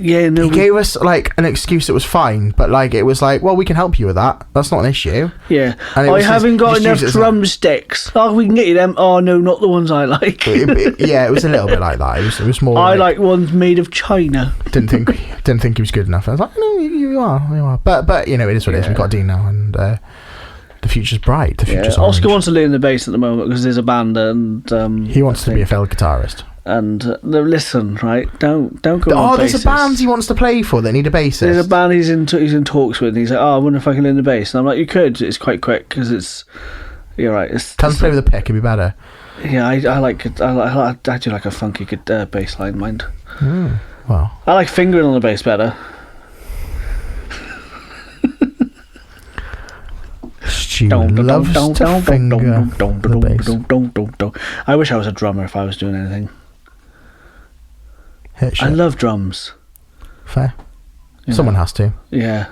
Yeah, no. He gave us like an excuse that was fine, but like it was like, well, we can help you with that. That's not an issue. Yeah. I haven't got enough drumsticks. Oh, we can get you them. Oh no, not the ones I like. It was a little bit like that. It was more. I like ones made of China. Didn't think he was good enough. I was like, no, you are. But it is what it is. We've got a Dean now, and the future's bright. The future's orange. Oscar wants to learn the bass at the moment because there's a band, and he wants to be a failed guitarist. And listen, right? Don't go. Oh, there's a band he wants to play for that need a bassist. There's a band he's in talks with. And he's like, I wonder if I can learn the bass. And I'm like, you could. It's quite quick because it's. You're right. Tell him to play with a pick. It'd be better. Yeah, I do like a funky good bass line, mind. Well, I like fingering on the bass better. Stu loves to finger the bass. I wish I was a drummer if I was doing anything. Hit shit. I love drums. Fair. Someone has to. Yeah.